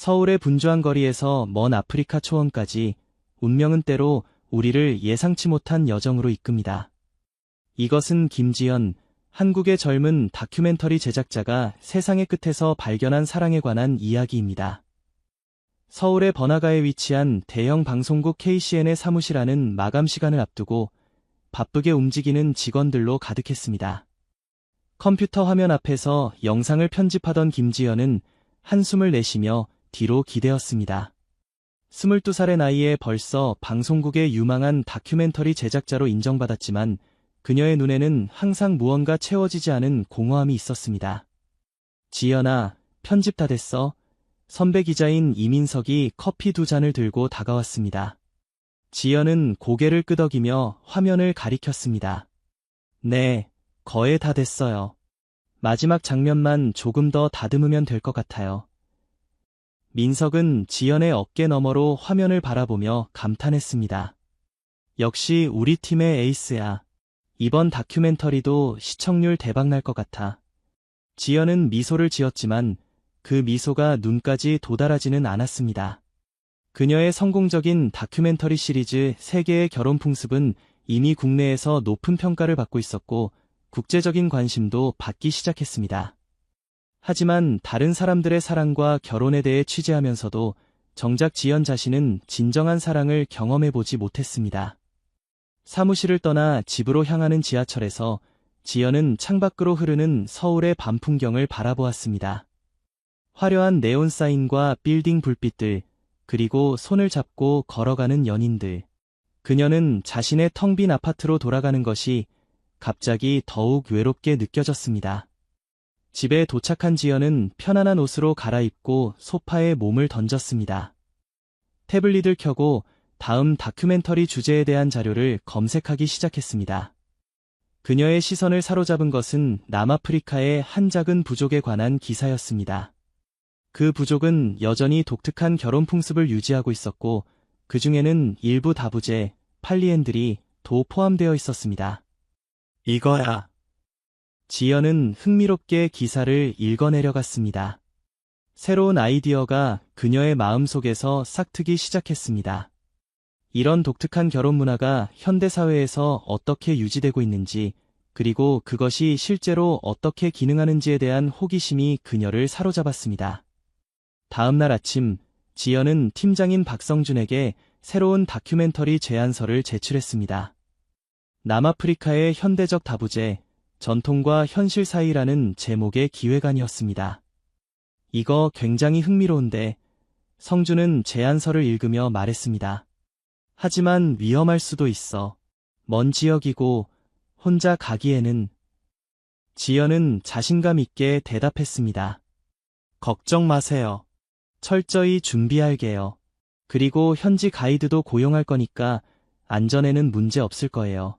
서울의 분주한 거리에서 먼 아프리카 초원까지 운명은 때로 우리를 예상치 못한 여정으로 이끕니다. 이것은 김지연, 한국의 젊은 다큐멘터리 제작자가 세상의 끝에서 발견한 사랑에 관한 이야기입니다. 서울의 번화가에 위치한 대형 방송국 KCN의 사무실 안은 마감 시간을 앞두고 바쁘게 움직이는 직원들로 가득했습니다. 컴퓨터 화면 앞에서 영상을 편집하던 김지연은 한숨을 내쉬며 뒤로 기대었습니다. 22살의 나이에 벌써 방송국의 유망한 다큐멘터리 제작자로 인정받았지만 그녀의 눈에는 항상 무언가 채워지지 않은 공허함이 있었습니다. 지연아, 편집 다 됐어? 선배 기자인 이민석이 커피 2잔을 들고 다가왔습니다. 지연은 고개를 끄덕이며 화면을 가리켰습니다. 네, 거의 다 됐어요. 마지막 장면만 조금 더 다듬으면 될 것 같아요. 민석은 지연의 어깨 너머로 화면을 바라보며 감탄했습니다. 역시 우리 팀의 에이스야. 이번 다큐멘터리도 시청률 대박 날 것 같아. 지연은 미소를 지었지만 그 미소가 눈까지 도달하지는 않았습니다. 그녀의 성공적인 다큐멘터리 시리즈 세계의 결혼 풍습은 이미 국내에서 높은 평가를 받고 있었고 국제적인 관심도 받기 시작했습니다. 하지만 다른 사람들의 사랑과 결혼에 대해 취재하면서도 정작 지연 자신은 진정한 사랑을 경험해보지 못했습니다. 사무실을 떠나 집으로 향하는 지하철에서 지연은 창밖으로 흐르는 서울의 밤 풍경을 바라보았습니다. 화려한 네온 사인과 빌딩 불빛들, 그리고 손을 잡고 걸어가는 연인들. 그녀는 자신의 텅 빈 아파트로 돌아가는 것이 갑자기 더욱 외롭게 느껴졌습니다. 집에 도착한 지연은 편안한 옷으로 갈아입고 소파에 몸을 던졌습니다. 태블릿을 켜고 다음 다큐멘터리 주제에 대한 자료를 검색하기 시작했습니다. 그녀의 시선을 사로잡은 것은 남아프리카의 한 작은 부족에 관한 기사였습니다. 그 부족은 여전히 독특한 결혼 풍습을 유지하고 있었고 그 중에는 일부 다부제, 팔리엔들이 도 포함되어 있었습니다. 이거야. 지연은 흥미롭게 기사를 읽어내려갔습니다. 새로운 아이디어가 그녀의 마음속에서 싹트기 시작했습니다. 이런 독특한 결혼 문화가 현대사회에서 어떻게 유지되고 있는지, 그리고 그것이 실제로 어떻게 기능하는지에 대한 호기심이 그녀를 사로잡았습니다. 다음 날 아침, 지연은 팀장인 박성준에게 새로운 다큐멘터리 제안서를 제출했습니다. 남아프리카의 현대적 다부제, 전통과 현실 사이라는 제목의 기획안이었습니다. 이거 굉장히 흥미로운데, 성준은 제안서를 읽으며 말했습니다. 하지만 위험할 수도 있어. 먼 지역이고 혼자 가기에는. 지연은 자신감 있게 대답했습니다. 걱정 마세요. 철저히 준비할게요. 그리고 현지 가이드도 고용할 거니까 안전에는 문제 없을 거예요.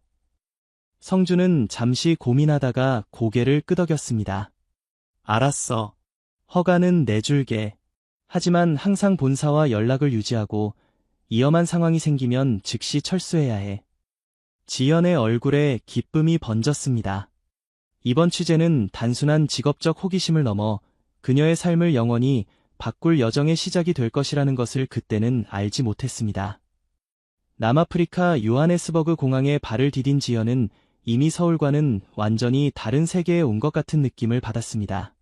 성준은 잠시 고민하다가 고개를 끄덕였습니다. 알았어. 허가는 내줄게. 하지만 항상 본사와 연락을 유지하고 위험한 상황이 생기면 즉시 철수해야 해. 지연의 얼굴에 기쁨이 번졌습니다. 이번 취재는 단순한 직업적 호기심을 넘어 그녀의 삶을 영원히 바꿀 여정의 시작이 될 것이라는 것을 그때는 알지 못했습니다. 남아프리카 요하네스버그 공항에 발을 디딘 지연은 이미 서울과는 완전히 다른 세계에 온 것 같은 느낌을 받았습니다.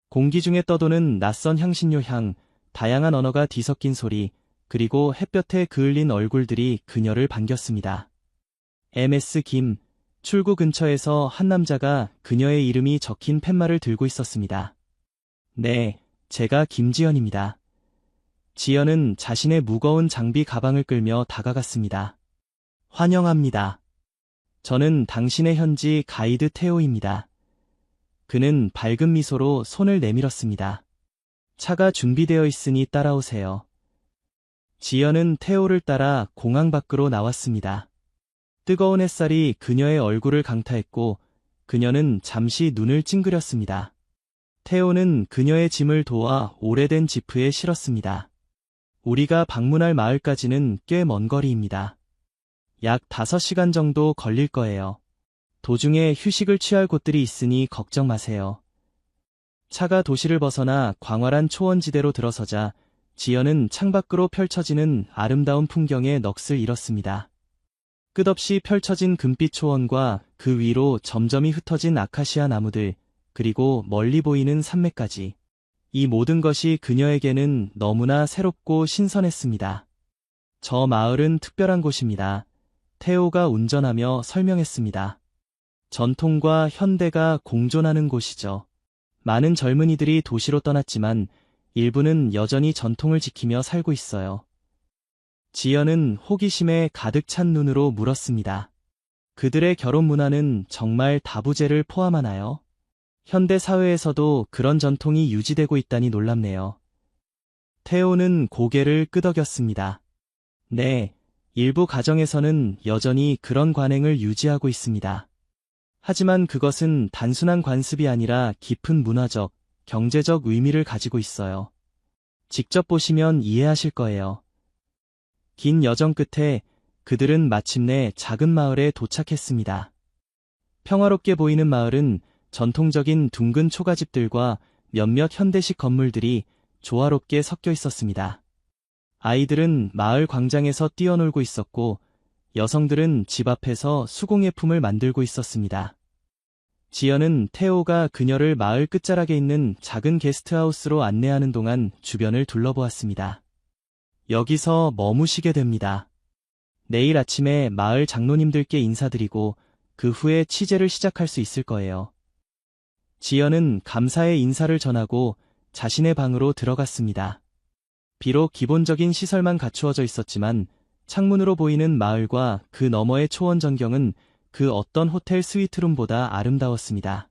공기 중에 떠도는 낯선 향신료 향, 다양한 언어가 뒤섞인 소리, 그리고 햇볕에 그을린 얼굴들이 그녀를 반겼습니다. MS 김, 출구 근처에서 한 남자가 그녀의 이름이 적힌 팻말을 들고 있었습니다. 네, 제가 김지연입니다. 지연은 자신의 무거운 장비 가방을 끌며 다가갔습니다. 환영합니다. 저는 당신의 현지 가이드 테오입니다. 그는 밝은 미소로 손을 내밀었습니다. 차가 준비되어 있으니 따라오세요. 지연은 테오를 따라 공항 밖으로 나왔습니다. 뜨거운 햇살이 그녀의 얼굴을 강타했고 그녀는 잠시 눈을 찡그렸습니다. 테오는 그녀의 짐을 도와 오래된 지프에 실었습니다. 우리가 방문할 마을까지는 꽤 먼 거리입니다. 약 5시간 정도 걸릴 거예요. 도중에 휴식을 취할 곳들이 있으니 걱정 마세요. 차가 도시를 벗어나 광활한 초원지대로 들어서자 지연은 창밖으로 펼쳐지는 아름다운 풍경에 넋을 잃었습니다. 끝없이 펼쳐진 금빛 초원과 그 위로 점점이 흩어진 아카시아 나무들, 그리고 멀리 보이는 산맥까지. 이 모든 것이 그녀에게는 너무나 새롭고 신선했습니다. 저 마을은 특별한 곳입니다. 테오가 운전하며 설명했습니다. 전통과 현대가 공존하는 곳이죠. 많은 젊은이들이 도시로 떠났지만 일부는 여전히 전통을 지키며 살고 있어요. 지연은 호기심에 가득 찬 눈으로 물었습니다. 그들의 결혼 문화는 정말 다부제를 포함하나요? 현대 사회에서도 그런 전통이 유지되고 있다니 놀랍네요. 테오는 고개를 끄덕였습니다. 네, 일부 가정에서는 여전히 그런 관행을 유지하고 있습니다. 하지만 그것은 단순한 관습이 아니라 깊은 문화적, 경제적 의미를 가지고 있어요. 직접 보시면 이해하실 거예요. 긴 여정 끝에 그들은 마침내 작은 마을에 도착했습니다. 평화롭게 보이는 마을은 전통적인 둥근 초가집들과 몇몇 현대식 건물들이 조화롭게 섞여 있었습니다. 아이들은 마을 광장에서 뛰어놀고 있었고, 여성들은 집 앞에서 수공예품을 만들고 있었습니다. 지연은 테오가 그녀를 마을 끝자락에 있는 작은 게스트하우스로 안내하는 동안 주변을 둘러보았습니다. 여기서 머무시게 됩니다. 내일 아침에 마을 장로님들께 인사드리고 그 후에 취재를 시작할 수 있을 거예요. 지연은 감사의 인사를 전하고 자신의 방으로 들어갔습니다. 비록 기본적인 시설만 갖추어져 있었지만 창문으로 보이는 마을과 그 너머의 초원 전경은 그 어떤 호텔 스위트룸보다 아름다웠습니다.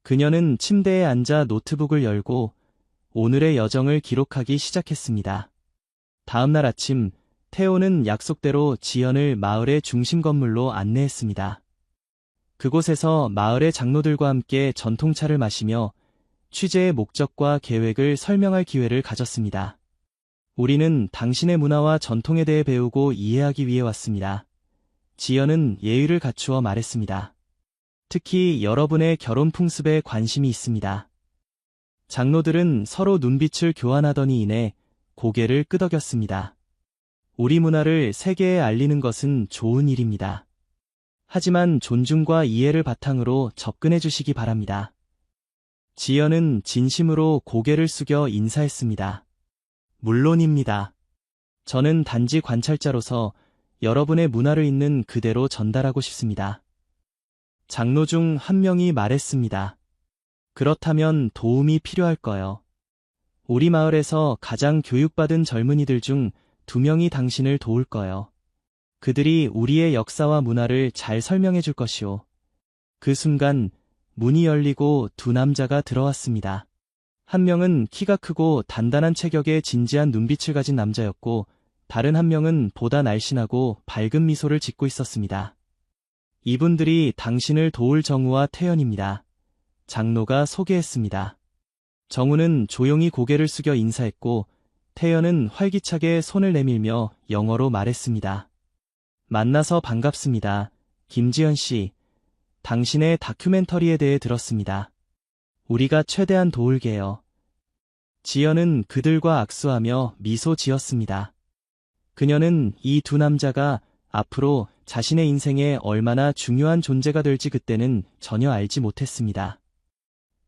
그녀는 침대에 앉아 노트북을 열고 오늘의 여정을 기록하기 시작했습니다. 다음 날 아침, 테오는 약속대로 지연을 마을의 중심 건물로 안내했습니다. 그곳에서 마을의 장로들과 함께 전통차를 마시며 취재의 목적과 계획을 설명할 기회를 가졌습니다. 우리는 당신의 문화와 전통에 대해 배우고 이해하기 위해 왔습니다. 지연은 예의를 갖추어 말했습니다. 특히 여러분의 결혼 풍습에 관심이 있습니다. 장로들은 서로 눈빛을 교환하더니 이내 고개를 끄덕였습니다. 우리 문화를 세계에 알리는 것은 좋은 일입니다. 하지만 존중과 이해를 바탕으로 접근해 주시기 바랍니다. 지연은 진심으로 고개를 숙여 인사했습니다. 물론입니다. 저는 단지 관찰자로서 여러분의 문화를 있는 그대로 전달하고 싶습니다. 장로 중 한 명이 말했습니다. 그렇다면 도움이 필요할까요? 우리 마을에서 가장 교육받은 젊은이들 중 2명이 당신을 도울 거요. 그들이 우리의 역사와 문화를 잘 설명해 줄 것이오. 그 순간 문이 열리고 2 남자가 들어왔습니다. 한 명은 키가 크고 단단한 체격에 진지한 눈빛을 가진 남자였고 다른 한 명은 보다 날씬하고 밝은 미소를 짓고 있었습니다. 이분들이 당신을 도울 정우와 태연입니다. 장로가 소개했습니다. 정우는 조용히 고개를 숙여 인사했고 태연은 활기차게 손을 내밀며 영어로 말했습니다. 만나서 반갑습니다. 김지연 씨. 당신의 다큐멘터리에 대해 들었습니다. 우리가 최대한 도울게요. 지연은 그들과 악수하며 미소 지었습니다. 그녀는 이 2 남자가 앞으로 자신의 인생에 얼마나 중요한 존재가 될지 그때는 전혀 알지 못했습니다.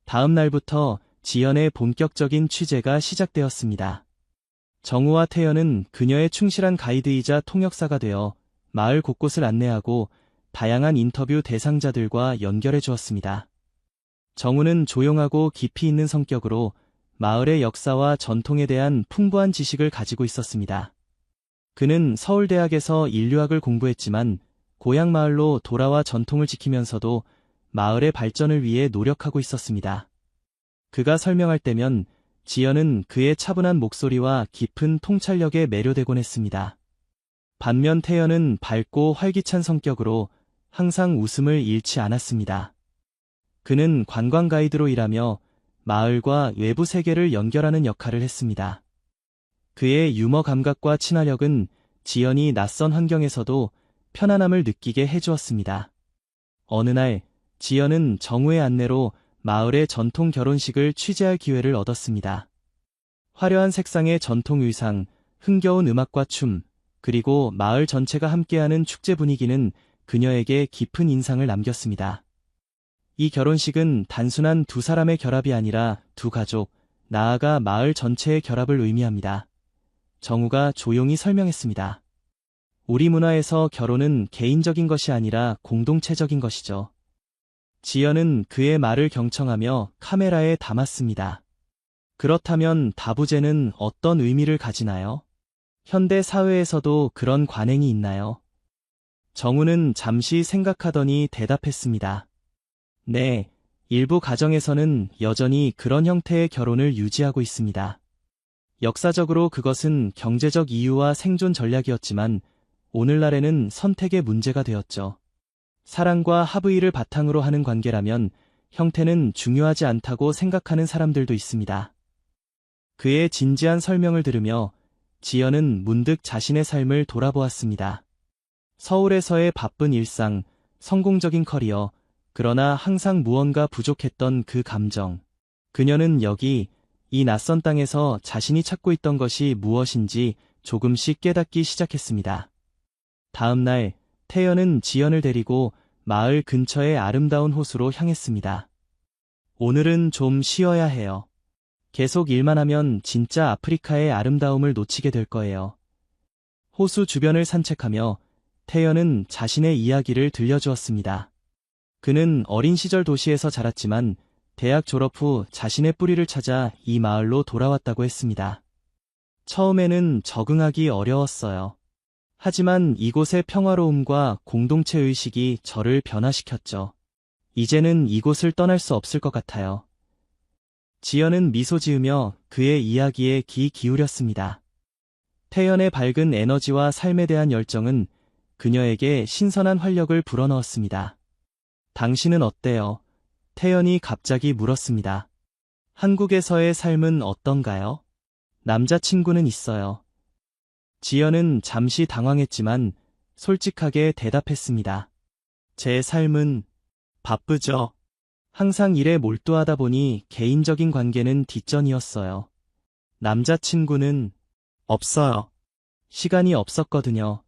다음 날부터 지연의 본격적인 취재가 시작되었습니다. 정우와 태연은 그녀의 충실한 가이드이자 통역사가 되어 마을 곳곳을 안내하고 다양한 인터뷰 대상자들과 연결해 주었습니다. 정우는 조용하고 깊이 있는 성격으로 마을의 역사와 전통에 대한 풍부한 지식을 가지고 있었습니다. 그는 서울대학에서 인류학을 공부했지만 고향 마을로 돌아와 전통을 지키면서도 마을의 발전을 위해 노력하고 있었습니다. 그가 설명할 때면 지연은 그의 차분한 목소리와 깊은 통찰력에 매료되곤 했습니다. 반면 태연은 밝고 활기찬 성격으로 항상 웃음을 잃지 않았습니다. 그는 관광 가이드로 일하며 마을과 외부 세계를 연결하는 역할을 했습니다. 그의 유머 감각과 친화력은 지연이 낯선 환경에서도 편안함을 느끼게 해주었습니다. 어느 날 지연은 정우의 안내로 마을의 전통 결혼식을 취재할 기회를 얻었습니다. 화려한 색상의 전통 의상, 흥겨운 음악과 춤, 그리고 마을 전체가 함께하는 축제 분위기는 그녀에게 깊은 인상을 남겼습니다. 이 결혼식은 단순한 두 사람의 결합이 아니라 두 가족, 나아가 마을 전체의 결합을 의미합니다. 정우가 조용히 설명했습니다. 우리 문화에서 결혼은 개인적인 것이 아니라 공동체적인 것이죠. 지연은 그의 말을 경청하며 카메라에 담았습니다. 그렇다면 다부제는 어떤 의미를 가지나요? 현대 사회에서도 그런 관행이 있나요? 정우는 잠시 생각하더니 대답했습니다. 네, 일부 가정에서는 여전히 그런 형태의 결혼을 유지하고 있습니다. 역사적으로 그것은 경제적 이유와 생존 전략이었지만 오늘날에는 선택의 문제가 되었죠. 사랑과 합의를 바탕으로 하는 관계라면 형태는 중요하지 않다고 생각하는 사람들도 있습니다. 그의 진지한 설명을 들으며 지연은 문득 자신의 삶을 돌아보았습니다. 서울에서의 바쁜 일상, 성공적인 커리어, 그러나 항상 무언가 부족했던 그 감정. 그녀는 여기, 이 낯선 땅에서 자신이 찾고 있던 것이 무엇인지 조금씩 깨닫기 시작했습니다. 다음 날, 태연은 지연을 데리고 마을 근처의 아름다운 호수로 향했습니다. 오늘은 좀 쉬어야 해요. 계속 일만 하면 진짜 아프리카의 아름다움을 놓치게 될 거예요. 호수 주변을 산책하며 태연은 자신의 이야기를 들려주었습니다. 그는 어린 시절 도시에서 자랐지만 대학 졸업 후 자신의 뿌리를 찾아 이 마을로 돌아왔다고 했습니다. 처음에는 적응하기 어려웠어요. 하지만 이곳의 평화로움과 공동체 의식이 저를 변화시켰죠. 이제는 이곳을 떠날 수 없을 것 같아요. 지연은 미소 지으며 그의 이야기에 귀 기울였습니다. 태연의 밝은 에너지와 삶에 대한 열정은 그녀에게 신선한 활력을 불어넣었습니다. 당신은 어때요? 태연이 갑자기 물었습니다. 한국에서의 삶은 어떤가요? 남자친구는 있어요. 지연은 잠시 당황했지만 솔직하게 대답했습니다. 제 삶은 바쁘죠. 항상 일에 몰두하다 보니 개인적인 관계는 뒷전이었어요. 남자친구는 없어요. 시간이 없었거든요.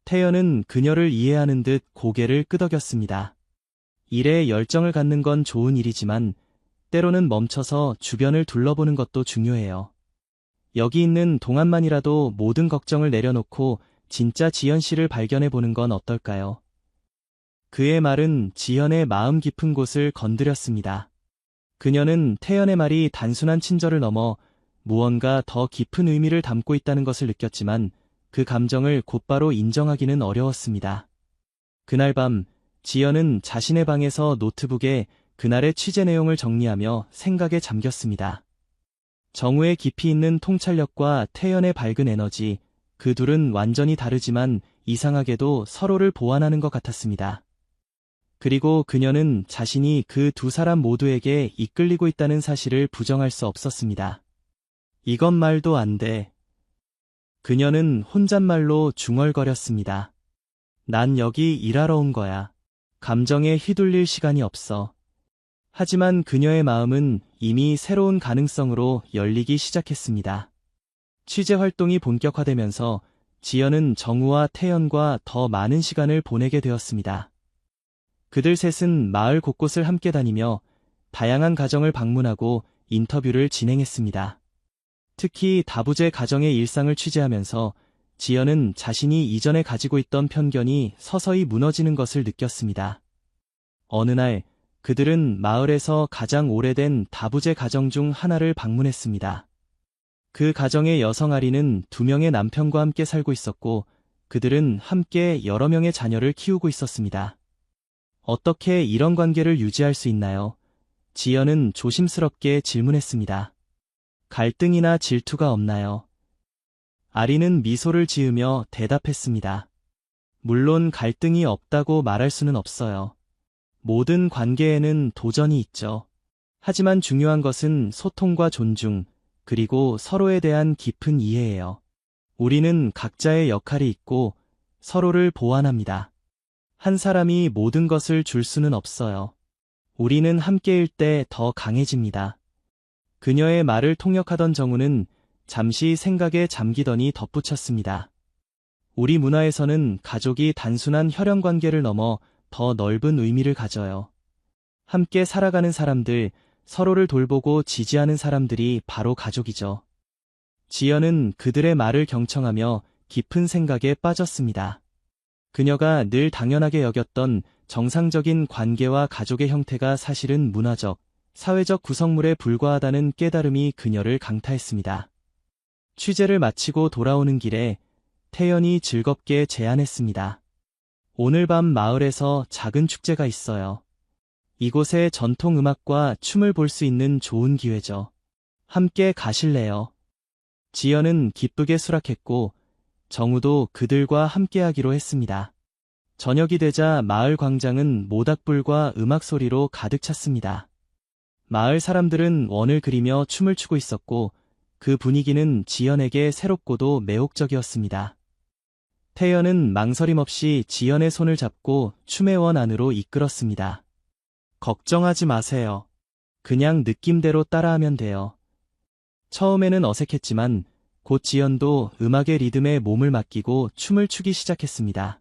태연은 그녀를 이해하는 듯 고개를 끄덕였습니다. 일에 열정을 갖는 건 좋은 일이지만 때로는 멈춰서 주변을 둘러보는 것도 중요해요. 여기 있는 동안만이라도 모든 걱정을 내려놓고 진짜 지연 씨를 발견해 보는 건 어떨까요? 그의 말은 지연의 마음 깊은 곳을 건드렸습니다. 그녀는 태연의 말이 단순한 친절을 넘어 무언가 더 깊은 의미를 담고 있다는 것을 느꼈지만 그 감정을 곧바로 인정하기는 어려웠습니다. 그날 밤 지연은 자신의 방에서 노트북에 그날의 취재 내용을 정리하며 생각에 잠겼습니다. 정우의 깊이 있는 통찰력과 태연의 밝은 에너지, 그 둘은 완전히 다르지만 이상하게도 서로를 보완하는 것 같았습니다. 그리고 그녀는 자신이 그 두 사람 모두에게 이끌리고 있다는 사실을 부정할 수 없었습니다. 이건 말도 안 돼. 그녀는 혼잣말로 중얼거렸습니다. 난 여기 일하러 온 거야. 감정에 휘둘릴 시간이 없어. 하지만 그녀의 마음은 이미 새로운 가능성으로 열리기 시작했습니다. 취재 활동이 본격화되면서 지연은 정우와 태연과 더 많은 시간을 보내게 되었습니다. 그들 셋은 마을 곳곳을 함께 다니며 다양한 가정을 방문하고 인터뷰를 진행했습니다. 특히 다부제 가정의 일상을 취재하면서 지연은 자신이 이전에 가지고 있던 편견이 서서히 무너지는 것을 느꼈습니다. 어느 날 그들은 마을에서 가장 오래된 다부제 가정 중 하나를 방문했습니다. 그 가정의 여성 아리는 2명의 남편과 함께 살고 있었고 그들은 함께 여러 명의 자녀를 키우고 있었습니다. 어떻게 이런 관계를 유지할 수 있나요? 지연은 조심스럽게 질문했습니다. 갈등이나 질투가 없나요? 아리는 미소를 지으며 대답했습니다. 물론 갈등이 없다고 말할 수는 없어요. 모든 관계에는 도전이 있죠. 하지만 중요한 것은 소통과 존중, 그리고 서로에 대한 깊은 이해예요. 우리는 각자의 역할이 있고 서로를 보완합니다. 한 사람이 모든 것을 줄 수는 없어요. 우리는 함께일 때 더 강해집니다. 그녀의 말을 통역하던 정우는 잠시 생각에 잠기더니 덧붙였습니다. 우리 문화에서는 가족이 단순한 혈연 관계를 넘어 더 넓은 의미를 가져요. 함께 살아가는 사람들, 서로를 돌보고 지지하는 사람들이 바로 가족이죠. 지연은 그들의 말을 경청하며 깊은 생각에 빠졌습니다. 그녀가 늘 당연하게 여겼던 정상적인 관계와 가족의 형태가 사실은 문화적, 사회적 구성물에 불과하다는 깨달음이 그녀를 강타했습니다. 취재를 마치고 돌아오는 길에 태연이 즐겁게 제안했습니다. 오늘 밤 마을에서 작은 축제가 있어요. 이곳의 전통 음악과 춤을 볼 수 있는 좋은 기회죠. 함께 가실래요? 지연은 기쁘게 수락했고 정우도 그들과 함께하기로 했습니다. 저녁이 되자 마을 광장은 모닥불과 음악 소리로 가득 찼습니다. 마을 사람들은 원을 그리며 춤을 추고 있었고 그 분위기는 지연에게 새롭고도 매혹적이었습니다. 태연은 망설임 없이 지연의 손을 잡고 춤의 원 안으로 이끌었습니다. 걱정하지 마세요. 그냥 느낌대로 따라하면 돼요. 처음에는 어색했지만 곧 지연도 음악의 리듬에 몸을 맡기고 춤을 추기 시작했습니다.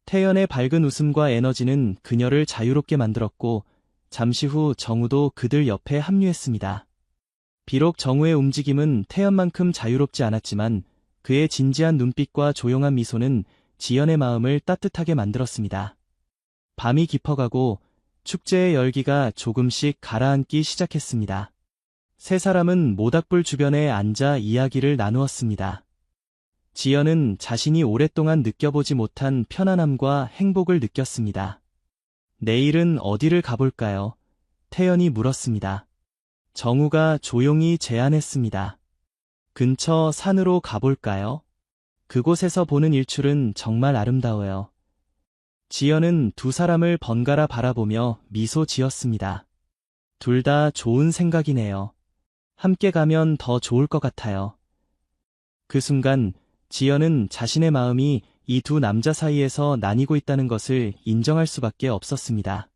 태연의 밝은 웃음과 에너지는 그녀를 자유롭게 만들었고 잠시 후 정우도 그들 옆에 합류했습니다. 비록 정우의 움직임은 태연만큼 자유롭지 않았지만 그의 진지한 눈빛과 조용한 미소는 지연의 마음을 따뜻하게 만들었습니다. 밤이 깊어가고 축제의 열기가 조금씩 가라앉기 시작했습니다. 세 사람은 모닥불 주변에 앉아 이야기를 나누었습니다. 지연은 자신이 오랫동안 느껴보지 못한 편안함과 행복을 느꼈습니다. 내일은 어디를 가볼까요? 태연이 물었습니다. 정우가 조용히 제안했습니다. 근처 산으로 가볼까요? 그곳에서 보는 일출은 정말 아름다워요. 지연은 두 사람을 번갈아 바라보며 미소 지었습니다. 둘 다 좋은 생각이네요. 함께 가면 더 좋을 것 같아요. 그 순간 지연은 자신의 마음이 이 두 남자 사이에서 나뉘고 있다는 것을 인정할 수밖에 없었습니다.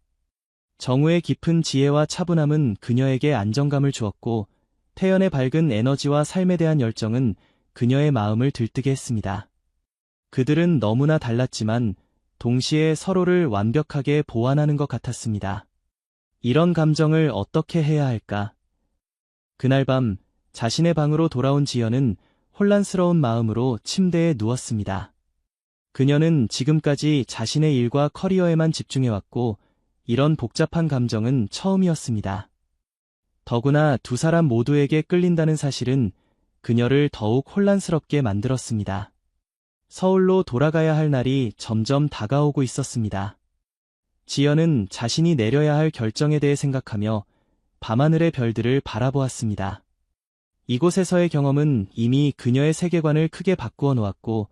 정우의 깊은 지혜와 차분함은 그녀에게 안정감을 주었고 태연의 밝은 에너지와 삶에 대한 열정은 그녀의 마음을 들뜨게 했습니다. 그들은 너무나 달랐지만 동시에 서로를 완벽하게 보완하는 것 같았습니다. 이런 감정을 어떻게 해야 할까? 그날 밤 자신의 방으로 돌아온 지연은 혼란스러운 마음으로 침대에 누웠습니다. 그녀는 지금까지 자신의 일과 커리어에만 집중해왔고 이런 복잡한 감정은 처음이었습니다. 더구나 두 사람 모두에게 끌린다는 사실은 그녀를 더욱 혼란스럽게 만들었습니다. 서울로 돌아가야 할 날이 점점 다가오고 있었습니다. 지연은 자신이 내려야 할 결정에 대해 생각하며 밤하늘의 별들을 바라보았습니다. 이곳에서의 경험은 이미 그녀의 세계관을 크게 바꾸어 놓았고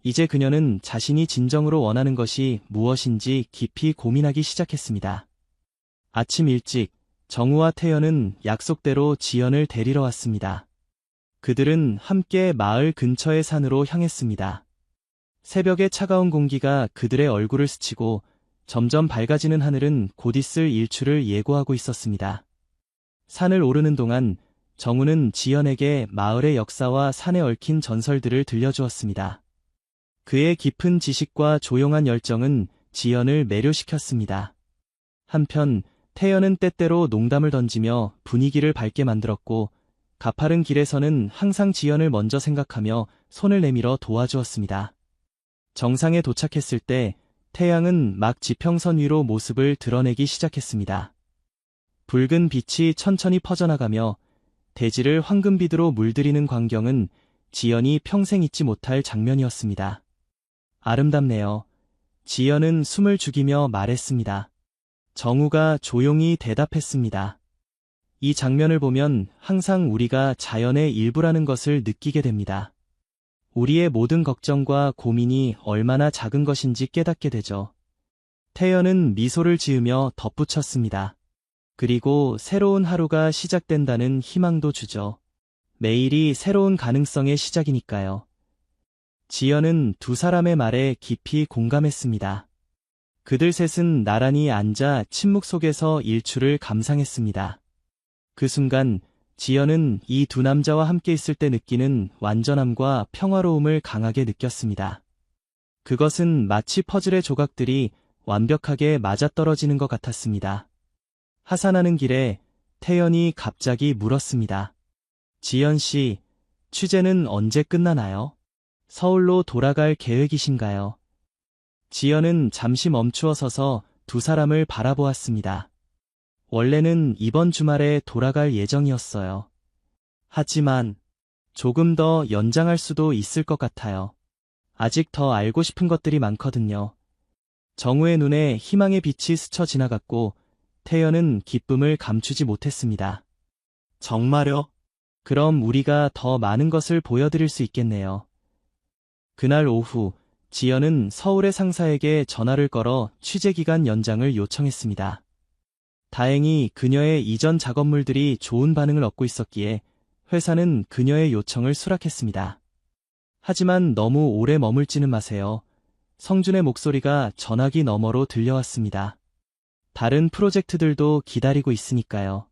이제 그녀는 자신이 진정으로 원하는 것이 무엇인지 깊이 고민하기 시작했습니다. 아침 일찍 정우와 태연은 약속대로 지연을 데리러 왔습니다. 그들은 함께 마을 근처의 산으로 향했습니다. 새벽의 차가운 공기가 그들의 얼굴을 스치고 점점 밝아지는 하늘은 곧 있을 일출을 예고하고 있었습니다. 산을 오르는 동안 정우는 지연에게 마을의 역사와 산에 얽힌 전설들을 들려주었습니다. 그의 깊은 지식과 조용한 열정은 지연을 매료시켰습니다. 한편 태연은 때때로 농담을 던지며 분위기를 밝게 만들었고 가파른 길에서는 항상 지연을 먼저 생각하며 손을 내밀어 도와주었습니다. 정상에 도착했을 때 태양은 막 지평선 위로 모습을 드러내기 시작했습니다. 붉은 빛이 천천히 퍼져나가며 대지를 황금빛으로 물들이는 광경은 지연이 평생 잊지 못할 장면이었습니다. 아름답네요. 지연은 숨을 죽이며 말했습니다. 정우가 조용히 대답했습니다. 이 장면을 보면 항상 우리가 자연의 일부라는 것을 느끼게 됩니다. 우리의 모든 걱정과 고민이 얼마나 작은 것인지 깨닫게 되죠. 태연은 미소를 지으며 덧붙였습니다. 그리고 새로운 하루가 시작된다는 희망도 주죠. 매일이 새로운 가능성의 시작이니까요. 지연은 두 사람의 말에 깊이 공감했습니다. 그들 셋은 나란히 앉아 침묵 속에서 일출을 감상했습니다. 그 순간 지연은 이 두 남자와 함께 있을 때 느끼는 완전함과 평화로움을 강하게 느꼈습니다. 그것은 마치 퍼즐의 조각들이 완벽하게 맞아떨어지는 것 같았습니다. 하산하는 길에 태연이 갑자기 물었습니다. 지연 씨, 취재는 언제 끝나나요? 서울로 돌아갈 계획이신가요? 지연은 잠시 멈추어 서서 두 사람을 바라보았습니다. 원래는 이번 주말에 돌아갈 예정이었어요. 하지만 조금 더 연장할 수도 있을 것 같아요. 아직 더 알고 싶은 것들이 많거든요. 정우의 눈에 희망의 빛이 스쳐 지나갔고 태연은 기쁨을 감추지 못했습니다. 정말요? 그럼 우리가 더 많은 것을 보여드릴 수 있겠네요. 그날 오후 지연은 서울의 상사에게 전화를 걸어 취재기간 연장을 요청했습니다. 다행히 그녀의 이전 작업물들이 좋은 반응을 얻고 있었기에 회사는 그녀의 요청을 수락했습니다. 하지만 너무 오래 머물지는 마세요. 성준의 목소리가 전화기 너머로 들려왔습니다. 다른 프로젝트들도 기다리고 있으니까요.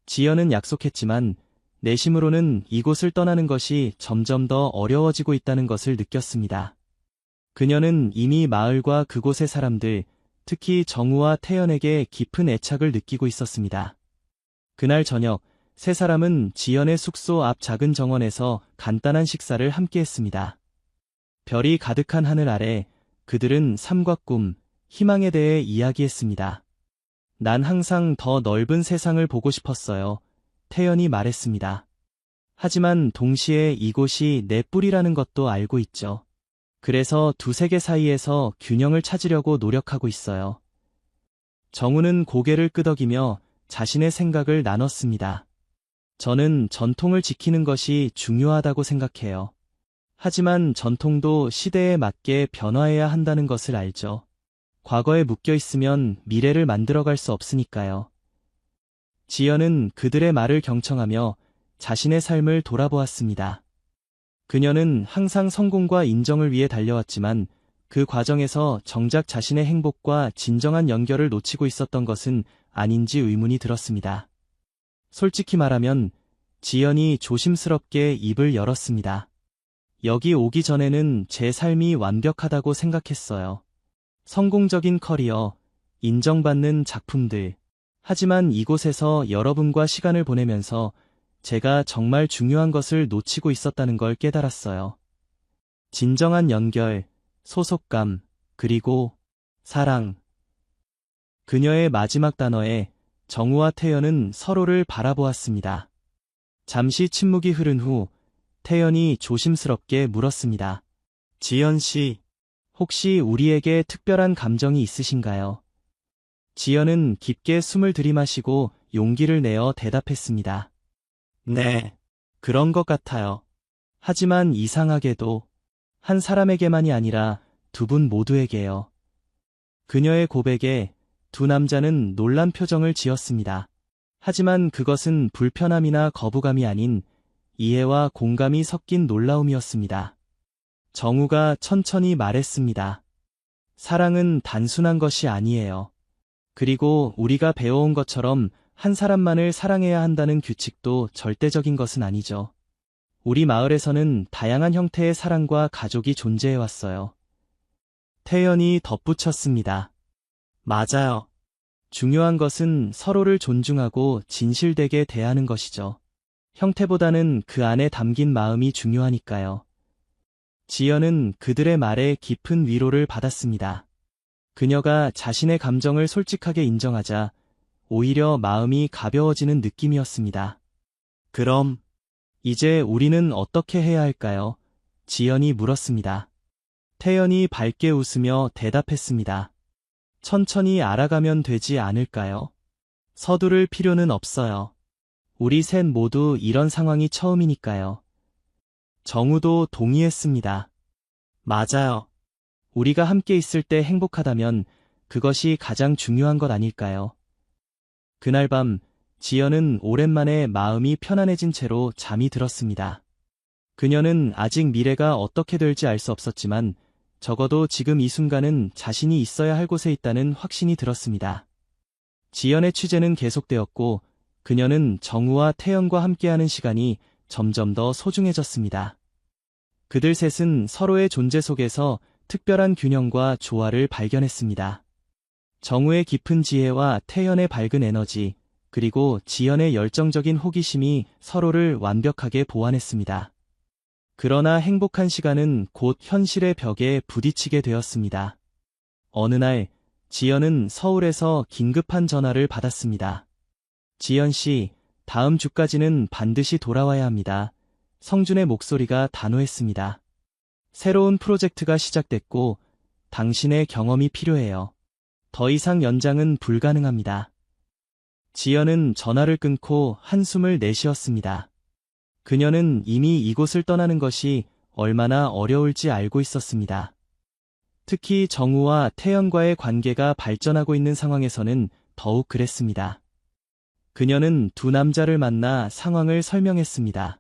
지연은 약속했지만 내심으로는 이곳을 떠나는 것이 점점 더 어려워지고 있다는 것을 느꼈습니다. 그녀는 이미 마을과 그곳의 사람들, 특히 정우와 태연에게 깊은 애착을 느끼고 있었습니다. 그날 저녁, 세 사람은 지연의 숙소 앞 작은 정원에서 간단한 식사를 함께 했습니다. 별이 가득한 하늘 아래 그들은 삶과 꿈, 희망에 대해 이야기했습니다. 난 항상 더 넓은 세상을 보고 싶었어요. 태연이 말했습니다. 하지만 동시에 이곳이 내 뿌리라는 것도 알고 있죠. 그래서 두 세계 사이에서 균형을 찾으려고 노력하고 있어요. 정우는 고개를 끄덕이며 자신의 생각을 나눴습니다. 저는 전통을 지키는 것이 중요하다고 생각해요. 하지만 전통도 시대에 맞게 변화해야 한다는 것을 알죠. 과거에 묶여 있으면 미래를 만들어갈 수 없으니까요. 지연은 그들의 말을 경청하며 자신의 삶을 돌아보았습니다. 그녀는 항상 성공과 인정을 위해 달려왔지만 그 과정에서 정작 자신의 행복과 진정한 연결을 놓치고 있었던 것은 아닌지 의문이 들었습니다. 솔직히 말하면 지연이 조심스럽게 입을 열었습니다. 여기 오기 전에는 제 삶이 완벽하다고 생각했어요. 성공적인 커리어, 인정받는 작품들. 하지만 이곳에서 여러분과 시간을 보내면서 제가 정말 중요한 것을 놓치고 있었다는 걸 깨달았어요. 진정한 연결, 소속감, 그리고 사랑. 그녀의 마지막 단어에 정우와 태연은 서로를 바라보았습니다. 잠시 침묵이 흐른 후 태연이 조심스럽게 물었습니다. 지연 씨, 혹시 우리에게 특별한 감정이 있으신가요? 지연은 깊게 숨을 들이마시고 용기를 내어 대답했습니다. 네, 그런 것 같아요. 하지만 이상하게도 한 사람에게만이 아니라 두 분 모두에게요. 그녀의 고백에 두 남자는 놀란 표정을 지었습니다. 하지만 그것은 불편함이나 거부감이 아닌 이해와 공감이 섞인 놀라움이었습니다. 정우가 천천히 말했습니다. 사랑은 단순한 것이 아니에요. 그리고 우리가 배워온 것처럼 한 사람만을 사랑해야 한다는 규칙도 절대적인 것은 아니죠. 우리 마을에서는 다양한 형태의 사랑과 가족이 존재해왔어요. 태연이 덧붙였습니다. 맞아요. 중요한 것은 서로를 존중하고 진실되게 대하는 것이죠. 형태보다는 그 안에 담긴 마음이 중요하니까요. 지연은 그들의 말에 깊은 위로를 받았습니다. 그녀가 자신의 감정을 솔직하게 인정하자 오히려 마음이 가벼워지는 느낌이었습니다. 그럼 이제 우리는 어떻게 해야 할까요? 지연이 물었습니다. 태연이 밝게 웃으며 대답했습니다. 천천히 알아가면 되지 않을까요? 서두를 필요는 없어요. 우리 셋 모두 이런 상황이 처음이니까요. 정우도 동의했습니다. 맞아요. 우리가 함께 있을 때 행복하다면 그것이 가장 중요한 것 아닐까요? 그날 밤 지연은 오랜만에 마음이 편안해진 채로 잠이 들었습니다. 그녀는 아직 미래가 어떻게 될지 알 수 없었지만 적어도 지금 이 순간은 자신이 있어야 할 곳에 있다는 확신이 들었습니다. 지연의 취재는 계속되었고 그녀는 정우와 태연과 함께하는 시간이 점점 더 소중해졌습니다. 그들 셋은 서로의 존재 속에서 특별한 균형과 조화를 발견했습니다. 정우의 깊은 지혜와 태연의 밝은 에너지, 그리고 지연의 열정적인 호기심이 서로를 완벽하게 보완했습니다. 그러나 행복한 시간은 곧 현실의 벽에 부딪히게 되었습니다. 어느 날, 지연은 서울에서 긴급한 전화를 받았습니다. 지연 씨, 다음 주까지는 반드시 돌아와야 합니다. 성준의 목소리가 단호했습니다. 새로운 프로젝트가 시작됐고, 당신의 경험이 필요해요. 더 이상 연장은 불가능합니다. 지연은 전화를 끊고 한숨을 내쉬었습니다. 그녀는 이미 이곳을 떠나는 것이 얼마나 어려울지 알고 있었습니다. 특히 정우와 태연과의 관계가 발전하고 있는 상황에서는 더욱 그랬습니다. 그녀는 두 남자를 만나 상황을 설명했습니다.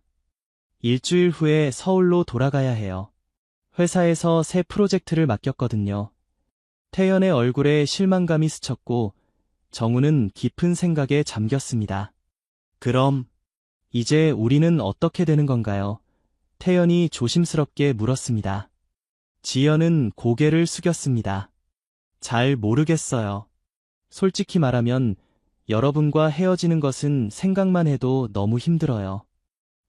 일주일 후에 서울로 돌아가야 해요. 회사에서 새 프로젝트를 맡겼거든요. 태연의 얼굴에 실망감이 스쳤고 정우는 깊은 생각에 잠겼습니다. 그럼 이제 우리는 어떻게 되는 건가요? 태연이 조심스럽게 물었습니다. 지연은 고개를 숙였습니다. 잘 모르겠어요. 솔직히 말하면 여러분과 헤어지는 것은 생각만 해도 너무 힘들어요.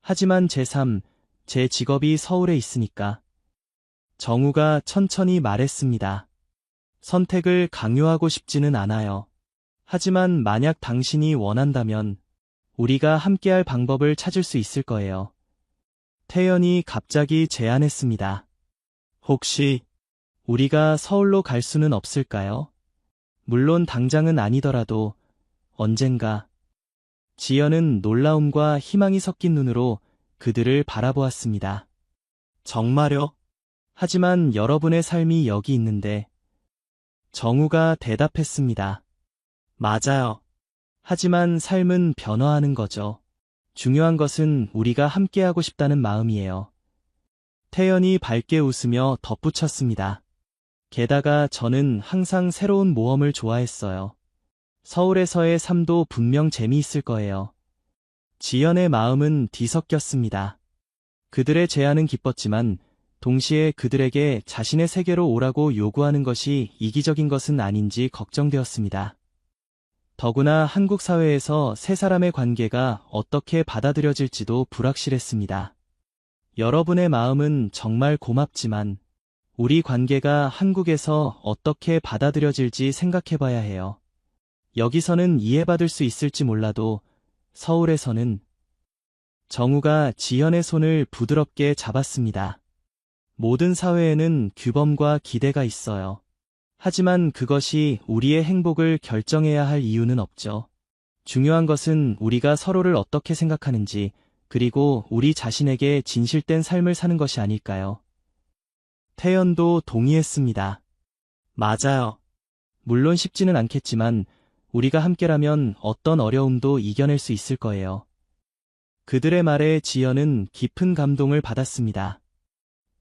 하지만 제 삶, 제 직업이 서울에 있으니까. 정우가 천천히 말했습니다. 선택을 강요하고 싶지는 않아요. 하지만 만약 당신이 원한다면 우리가 함께할 방법을 찾을 수 있을 거예요. 태연이 갑자기 제안했습니다. 혹시 우리가 서울로 갈 수는 없을까요? 물론 당장은 아니더라도 언젠가. 지연은 놀라움과 희망이 섞인 눈으로 그들을 바라보았습니다. 정말요? 하지만 여러분의 삶이 여기 있는데. 정우가 대답했습니다. 맞아요. 하지만 삶은 변화하는 거죠. 중요한 것은 우리가 함께하고 싶다는 마음이에요. 태연이 밝게 웃으며 덧붙였습니다. 게다가 저는 항상 새로운 모험을 좋아했어요. 서울에서의 삶도 분명 재미있을 거예요. 지연의 마음은 뒤섞였습니다. 그들의 제안은 기뻤지만 동시에 그들에게 자신의 세계로 오라고 요구하는 것이 이기적인 것은 아닌지 걱정되었습니다. 더구나 한국 사회에서 세 사람의 관계가 어떻게 받아들여질지도 불확실했습니다. 여러분의 마음은 정말 고맙지만 우리 관계가 한국에서 어떻게 받아들여질지 생각해봐야 해요. 여기서는 이해받을 수 있을지 몰라도 서울에서는. 정우가 지연의 손을 부드럽게 잡았습니다. 모든 사회에는 규범과 기대가 있어요. 하지만 그것이 우리의 행복을 결정해야 할 이유는 없죠. 중요한 것은 우리가 서로를 어떻게 생각하는지, 그리고 우리 자신에게 진실된 삶을 사는 것이 아닐까요? 태연도 동의했습니다. 맞아요. 물론 쉽지는 않겠지만 우리가 함께라면 어떤 어려움도 이겨낼 수 있을 거예요. 그들의 말에 지연은 깊은 감동을 받았습니다.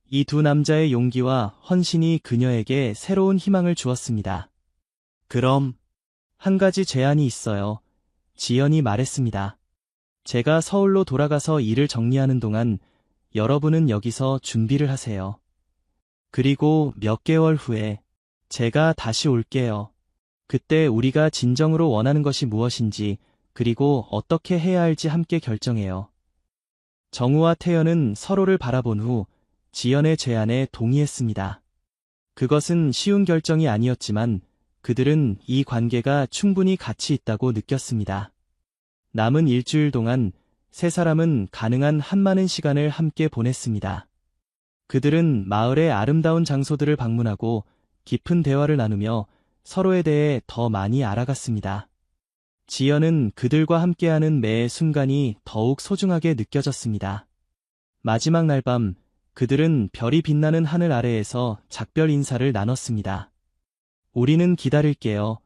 이 두 남자의 용기와 헌신이 그녀에게 새로운 희망을 주었습니다. 그럼 한 가지 제안이 있어요. 지연이 말했습니다. 제가 서울로 돌아가서 일을 정리하는 동안 여러분은 여기서 준비를 하세요. 그리고 몇 개월 후에 제가 다시 올게요. 그때 우리가 진정으로 원하는 것이 무엇인지, 그리고 어떻게 해야 할지 함께 결정해요. 정우와 태연은 서로를 바라본 후 지연의 제안에 동의했습니다. 그것은 쉬운 결정이 아니었지만 그들은 이 관계가 충분히 가치 있다고 느꼈습니다. 남은 일주일 동안 세 사람은 가능한 한 많은 시간을 함께 보냈습니다. 그들은 마을의 아름다운 장소들을 방문하고 깊은 대화를 나누며 서로에 대해 더 많이 알아갔습니다. 지연은 그들과 함께하는 매 순간이 더욱 소중하게 느껴졌습니다. 마지막 날 밤, 그들은 별이 빛나는 하늘 아래에서 작별 인사를 나눴습니다. 우리는 기다릴게요.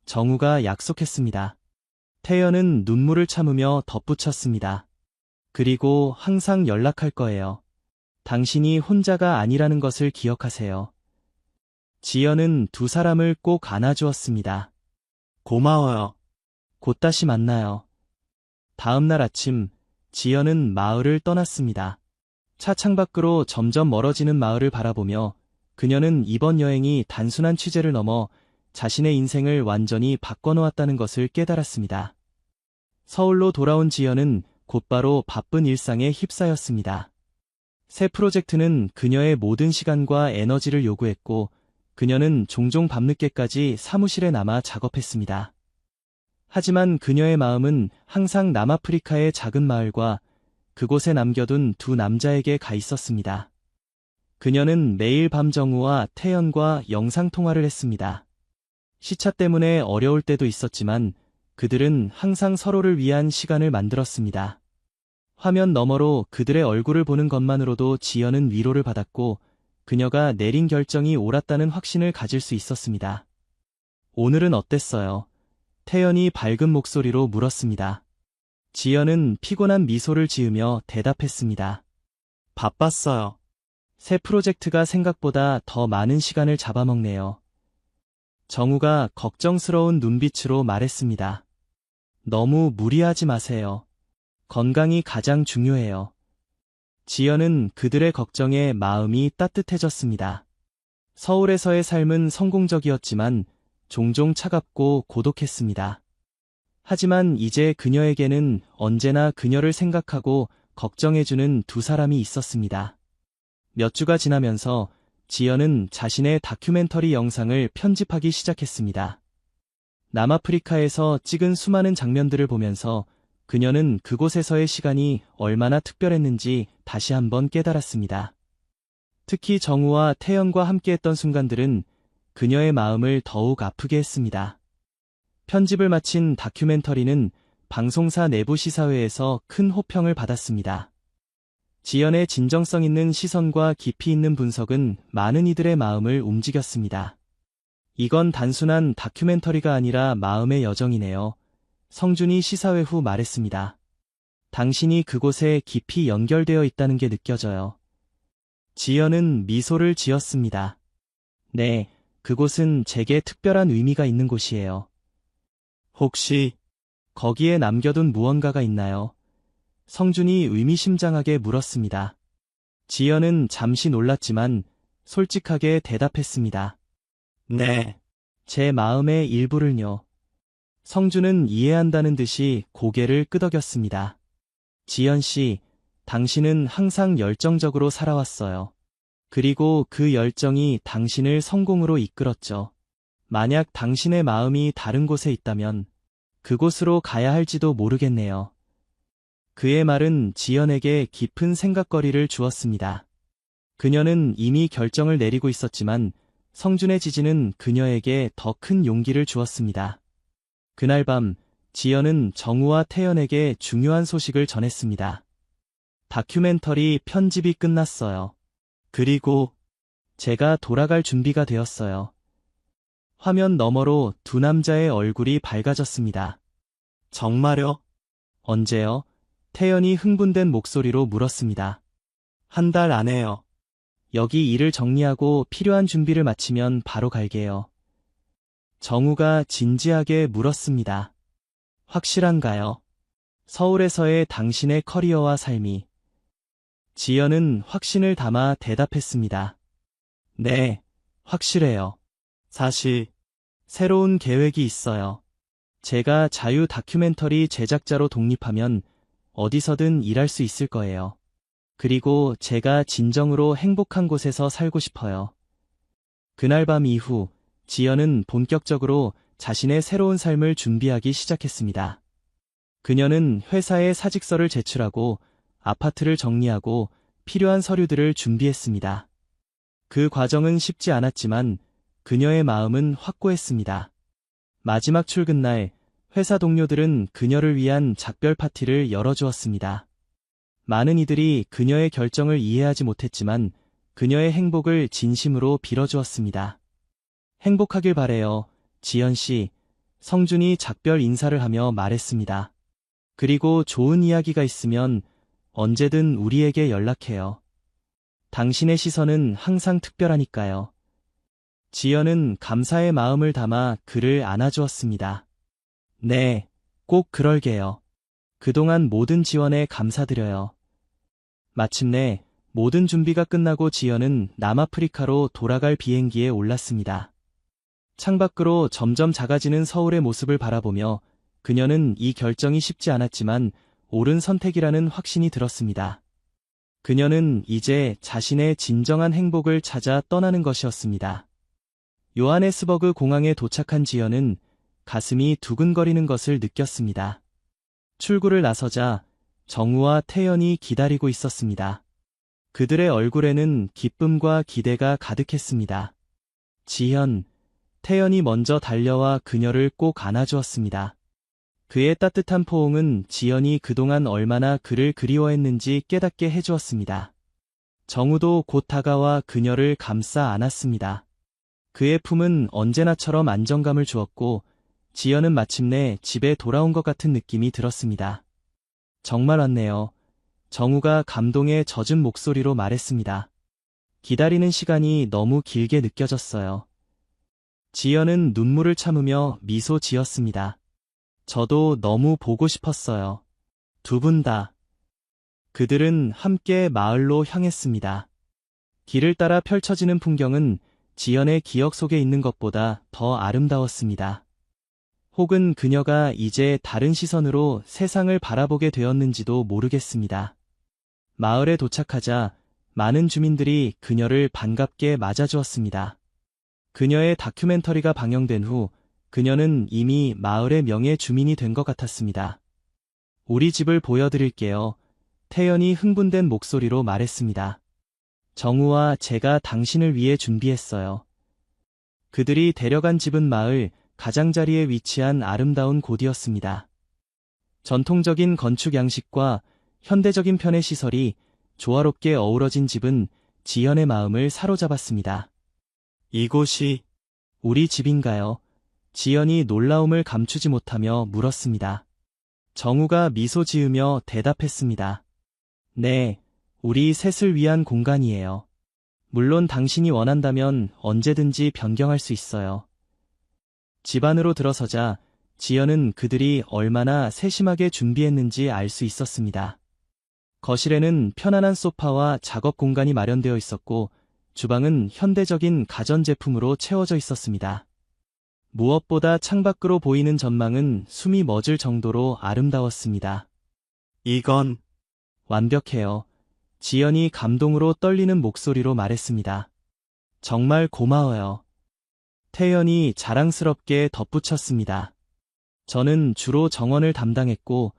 정우가 약속했습니다. 태연은 눈물을 참으며 덧붙였습니다. 그리고 항상 연락할 거예요. 당신이 혼자가 아니라는 것을 기억하세요. 지연은 두 사람을 꼭 안아주었습니다. 고마워요. 곧 다시 만나요. 다음 날 아침, 지연은 마을을 떠났습니다. 차 창밖으로 점점 멀어지는 마을을 바라보며 그녀는 이번 여행이 단순한 취재를 넘어 자신의 인생을 완전히 바꿔놓았다는 것을 깨달았습니다. 서울로 돌아온 지연은 곧바로 바쁜 일상에 휩싸였습니다. 새 프로젝트는 그녀의 모든 시간과 에너지를 요구했고, 그녀는 종종 밤늦게까지 사무실에 남아 작업했습니다. 하지만 그녀의 마음은 항상 남아프리카의 작은 마을과 그곳에 남겨둔 두 남자에게 가 있었습니다. 그녀는 매일 밤 정우와 태연과 영상통화를 했습니다. 시차 때문에 어려울 때도 있었지만 그들은 항상 서로를 위한 시간을 만들었습니다. 화면 너머로 그들의 얼굴을 보는 것만으로도 지연은 위로를 받았고 그녀가 내린 결정이 옳았다는 확신을 가질 수 있었습니다. 오늘은 어땠어요? 태연이 밝은 목소리로 물었습니다. 지연은 피곤한 미소를 지으며 대답했습니다. 바빴어요. 새 프로젝트가 생각보다 더 많은 시간을 잡아먹네요. 정우가 걱정스러운 눈빛으로 말했습니다. 너무 무리하지 마세요. 건강이 가장 중요해요. 지연은 그들의 걱정에 마음이 따뜻해졌습니다. 서울에서의 삶은 성공적이었지만 종종 차갑고 고독했습니다. 하지만 이제 그녀에게는 언제나 그녀를 생각하고 걱정해주는 두 사람이 있었습니다. 몇 주가 지나면서 지연은 자신의 다큐멘터리 영상을 편집하기 시작했습니다. 남아프리카에서 찍은 수많은 장면들을 보면서 그녀는 그곳에서의 시간이 얼마나 특별했는지 다시 한번 깨달았습니다. 특히 정우와 태연과 함께했던 순간들은 그녀의 마음을 더욱 아프게 했습니다. 편집을 마친 다큐멘터리는 방송사 내부 시사회에서 큰 호평을 받았습니다. 지연의 진정성 있는 시선과 깊이 있는 분석은 많은 이들의 마음을 움직였습니다. 이건 단순한 다큐멘터리가 아니라 마음의 여정이네요. 성준이 시사회 후 말했습니다. 당신이 그곳에 깊이 연결되어 있다는 게 느껴져요. 지연은 미소를 지었습니다. 네, 그곳은 제게 특별한 의미가 있는 곳이에요. 혹시 거기에 남겨둔 무언가가 있나요? 성준이 의미심장하게 물었습니다. 지연은 잠시 놀랐지만 솔직하게 대답했습니다. 네, 제 마음의 일부를요. 성준은 이해한다는 듯이 고개를 끄덕였습니다. 지연 씨, 당신은 항상 열정적으로 살아왔어요. 그리고 그 열정이 당신을 성공으로 이끌었죠. 만약 당신의 마음이 다른 곳에 있다면 그곳으로 가야 할지도 모르겠네요. 그의 말은 지연에게 깊은 생각거리를 주었습니다. 그녀는 이미 결정을 내리고 있었지만 성준의 지지는 그녀에게 더 큰 용기를 주었습니다. 그날 밤 지연은 정우와 태연에게 중요한 소식을 전했습니다. 다큐멘터리 편집이 끝났어요. 그리고 제가 돌아갈 준비가 되었어요. 화면 너머로 두 남자의 얼굴이 밝아졌습니다. 정말요? 언제요? 태연이 흥분된 목소리로 물었습니다. 한 달 안에요. 여기 일을 정리하고 필요한 준비를 마치면 바로 갈게요. 정우가 진지하게 물었습니다. 확실한가요? 서울에서의 당신의 커리어와 삶이. 지연은 확신을 담아 대답했습니다. 네, 확실해요. 사실 새로운 계획이 있어요. 제가 자유 다큐멘터리 제작자로 독립하면 어디서든 일할 수 있을 거예요. 그리고 제가 진정으로 행복한 곳에서 살고 싶어요. 그날 밤 이후 지연은 본격적으로 자신의 새로운 삶을 준비하기 시작했습니다. 그녀는 회사에 사직서를 제출하고 아파트를 정리하고 필요한 서류들을 준비했습니다. 그 과정은 쉽지 않았지만 그녀의 마음은 확고했습니다. 마지막 출근 날 회사 동료들은 그녀를 위한 작별 파티를 열어주었습니다. 많은 이들이 그녀의 결정을 이해하지 못했지만 그녀의 행복을 진심으로 빌어주었습니다. 행복하길 바래요, 지연 씨. 성준이 작별 인사를 하며 말했습니다. 그리고 좋은 이야기가 있으면 언제든 우리에게 연락해요. 당신의 시선은 항상 특별하니까요. 지연은 감사의 마음을 담아 그를 안아주었습니다. 네, 꼭 그럴게요. 그동안 모든 지원에 감사드려요. 마침내 모든 준비가 끝나고 지연은 남아프리카로 돌아갈 비행기에 올랐습니다. 창밖으로 점점 작아지는 서울의 모습을 바라보며 그녀는 이 결정이 쉽지 않았지만 옳은 선택이라는 확신이 들었습니다. 그녀는 이제 자신의 진정한 행복을 찾아 떠나는 것이었습니다. 요하네스버그 공항에 도착한 지연은 가슴이 두근거리는 것을 느꼈습니다. 출구를 나서자 정우와 태연이 기다리고 있었습니다. 그들의 얼굴에는 기쁨과 기대가 가득했습니다. 지연, 태연이 먼저 달려와 그녀를 꼭 안아주었습니다. 그의 따뜻한 포옹은 지연이 그동안 얼마나 그를 그리워했는지 깨닫게 해주었습니다. 정우도 곧 다가와 그녀를 감싸 안았습니다. 그의 품은 언제나처럼 안정감을 주었고 지연은 마침내 집에 돌아온 것 같은 느낌이 들었습니다. 정말 왔네요. 정우가 감동에 젖은 목소리로 말했습니다. 기다리는 시간이 너무 길게 느껴졌어요. 지연은 눈물을 참으며 미소 지었습니다. 저도 너무 보고 싶었어요. 두 분 다. 그들은 함께 마을로 향했습니다. 길을 따라 펼쳐지는 풍경은 지연의 기억 속에 있는 것보다 더 아름다웠습니다. 혹은 그녀가 이제 다른 시선으로 세상을 바라보게 되었는지도 모르겠습니다. 마을에 도착하자 많은 주민들이 그녀를 반갑게 맞아주었습니다. 그녀의 다큐멘터리가 방영된 후 그녀는 이미 마을의 명예 주민이 된 것 같았습니다. 우리 집을 보여드릴게요. 태연이 흥분된 목소리로 말했습니다. 정우와 제가 당신을 위해 준비했어요. 그들이 데려간 집은 마을 가장자리에 위치한 아름다운 곳이었습니다. 전통적인 건축 양식과 현대적인 편의 시설이 조화롭게 어우러진 집은 지연의 마음을 사로잡았습니다. 이곳이 우리 집인가요? 지연이 놀라움을 감추지 못하며 물었습니다. 정우가 미소 지으며 대답했습니다. 네, 우리 셋을 위한 공간이에요. 물론 당신이 원한다면 언제든지 변경할 수 있어요. 집 안으로 들어서자 지연은 그들이 얼마나 세심하게 준비했는지 알 수 있었습니다. 거실에는 편안한 소파와 작업 공간이 마련되어 있었고 주방은 현대적인 가전제품으로 채워져 있었습니다. 무엇보다 창밖으로 보이는 전망은 숨이 멎을 정도로 아름다웠습니다. 이건 완벽해요. 지연이 감동으로 떨리는 목소리로 말했습니다. 정말 고마워요. 태연이 자랑스럽게 덧붙였습니다. 저는 주로 정원을 담당했고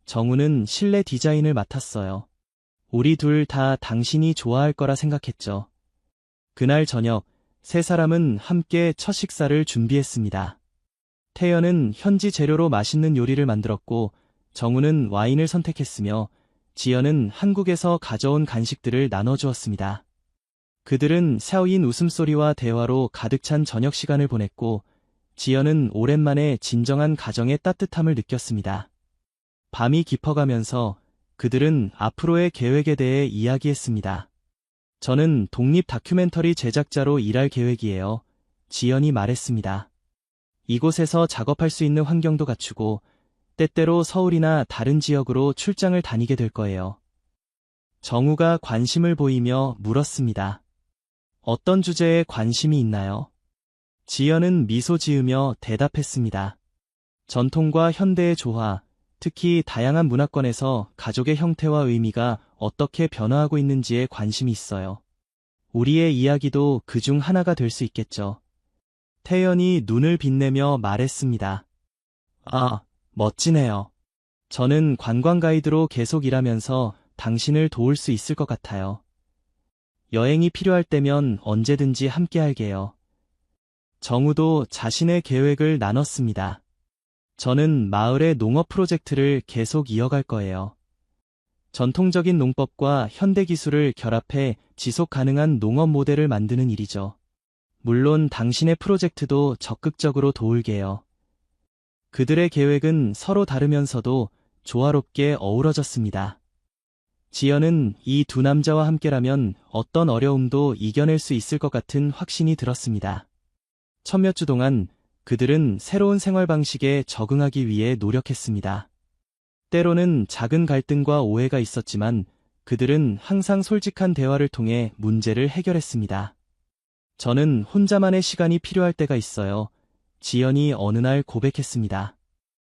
정우는 실내 디자인을 맡았어요. 우리 둘 다 당신이 좋아할 거라 생각했죠. 그날 저녁 세 사람은 함께 첫 식사를 준비했습니다. 태연은 현지 재료로 맛있는 요리를 만들었고 정우는 와인을 선택했으며 지연은 한국에서 가져온 간식들을 나눠주었습니다. 그들은 샤오인 웃음소리와 대화로 가득 찬 저녁 시간을 보냈고 지연은 오랜만에 진정한 가정의 따뜻함을 느꼈습니다. 밤이 깊어가면서 그들은 앞으로의 계획에 대해 이야기했습니다. 저는 독립 다큐멘터리 제작자로 일할 계획이에요. 지연이 말했습니다. 이곳에서 작업할 수 있는 환경도 갖추고 때때로 서울이나 다른 지역으로 출장을 다니게 될 거예요. 정우가 관심을 보이며 물었습니다. 어떤 주제에 관심이 있나요? 지연은 미소 지으며 대답했습니다. 전통과 현대의 조화, 특히 다양한 문화권에서 가족의 형태와 의미가 어떻게 변화하고 있는지에 관심이 있어요. 우리의 이야기도 그중 하나가 될 수 있겠죠. 태연이 눈을 빛내며 말했습니다. 아, 멋지네요. 저는 관광 가이드로 계속 일하면서 당신을 도울 수 있을 것 같아요. 여행이 필요할 때면 언제든지 함께할게요. 정우도 자신의 계획을 나눴습니다. 저는 마을의 농업 프로젝트를 계속 이어갈 거예요. 전통적인 농법과 현대 기술을 결합해 지속 가능한 농업 모델을 만드는 일이죠. 물론 당신의 프로젝트도 적극적으로 도울게요. 그들의 계획은 서로 다르면서도 조화롭게 어우러졌습니다. 지연은 이 두 남자와 함께라면 어떤 어려움도 이겨낼 수 있을 것 같은 확신이 들었습니다. 천몇 주 동안 그들은 새로운 생활 방식에 적응하기 위해 노력했습니다. 때로는 작은 갈등과 오해가 있었지만 그들은 항상 솔직한 대화를 통해 문제를 해결했습니다. 저는 혼자만의 시간이 필요할 때가 있어요. 지연이 어느 날 고백했습니다.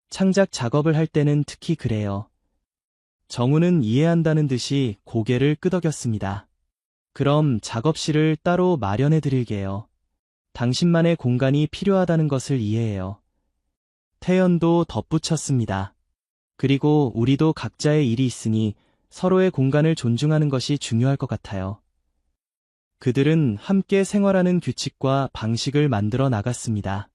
창작 작업을 할 때는 특히 그래요. 정우는 이해한다는 듯이 고개를 끄덕였습니다. 그럼 작업실을 따로 마련해 드릴게요. 당신만의 공간이 필요하다는 것을 이해해요. 태연도 덧붙였습니다. 그리고 우리도 각자의 일이 있으니 서로의 공간을 존중하는 것이 중요할 것 같아요. 그들은 함께 생활하는 규칙과 방식을 만들어 나갔습니다.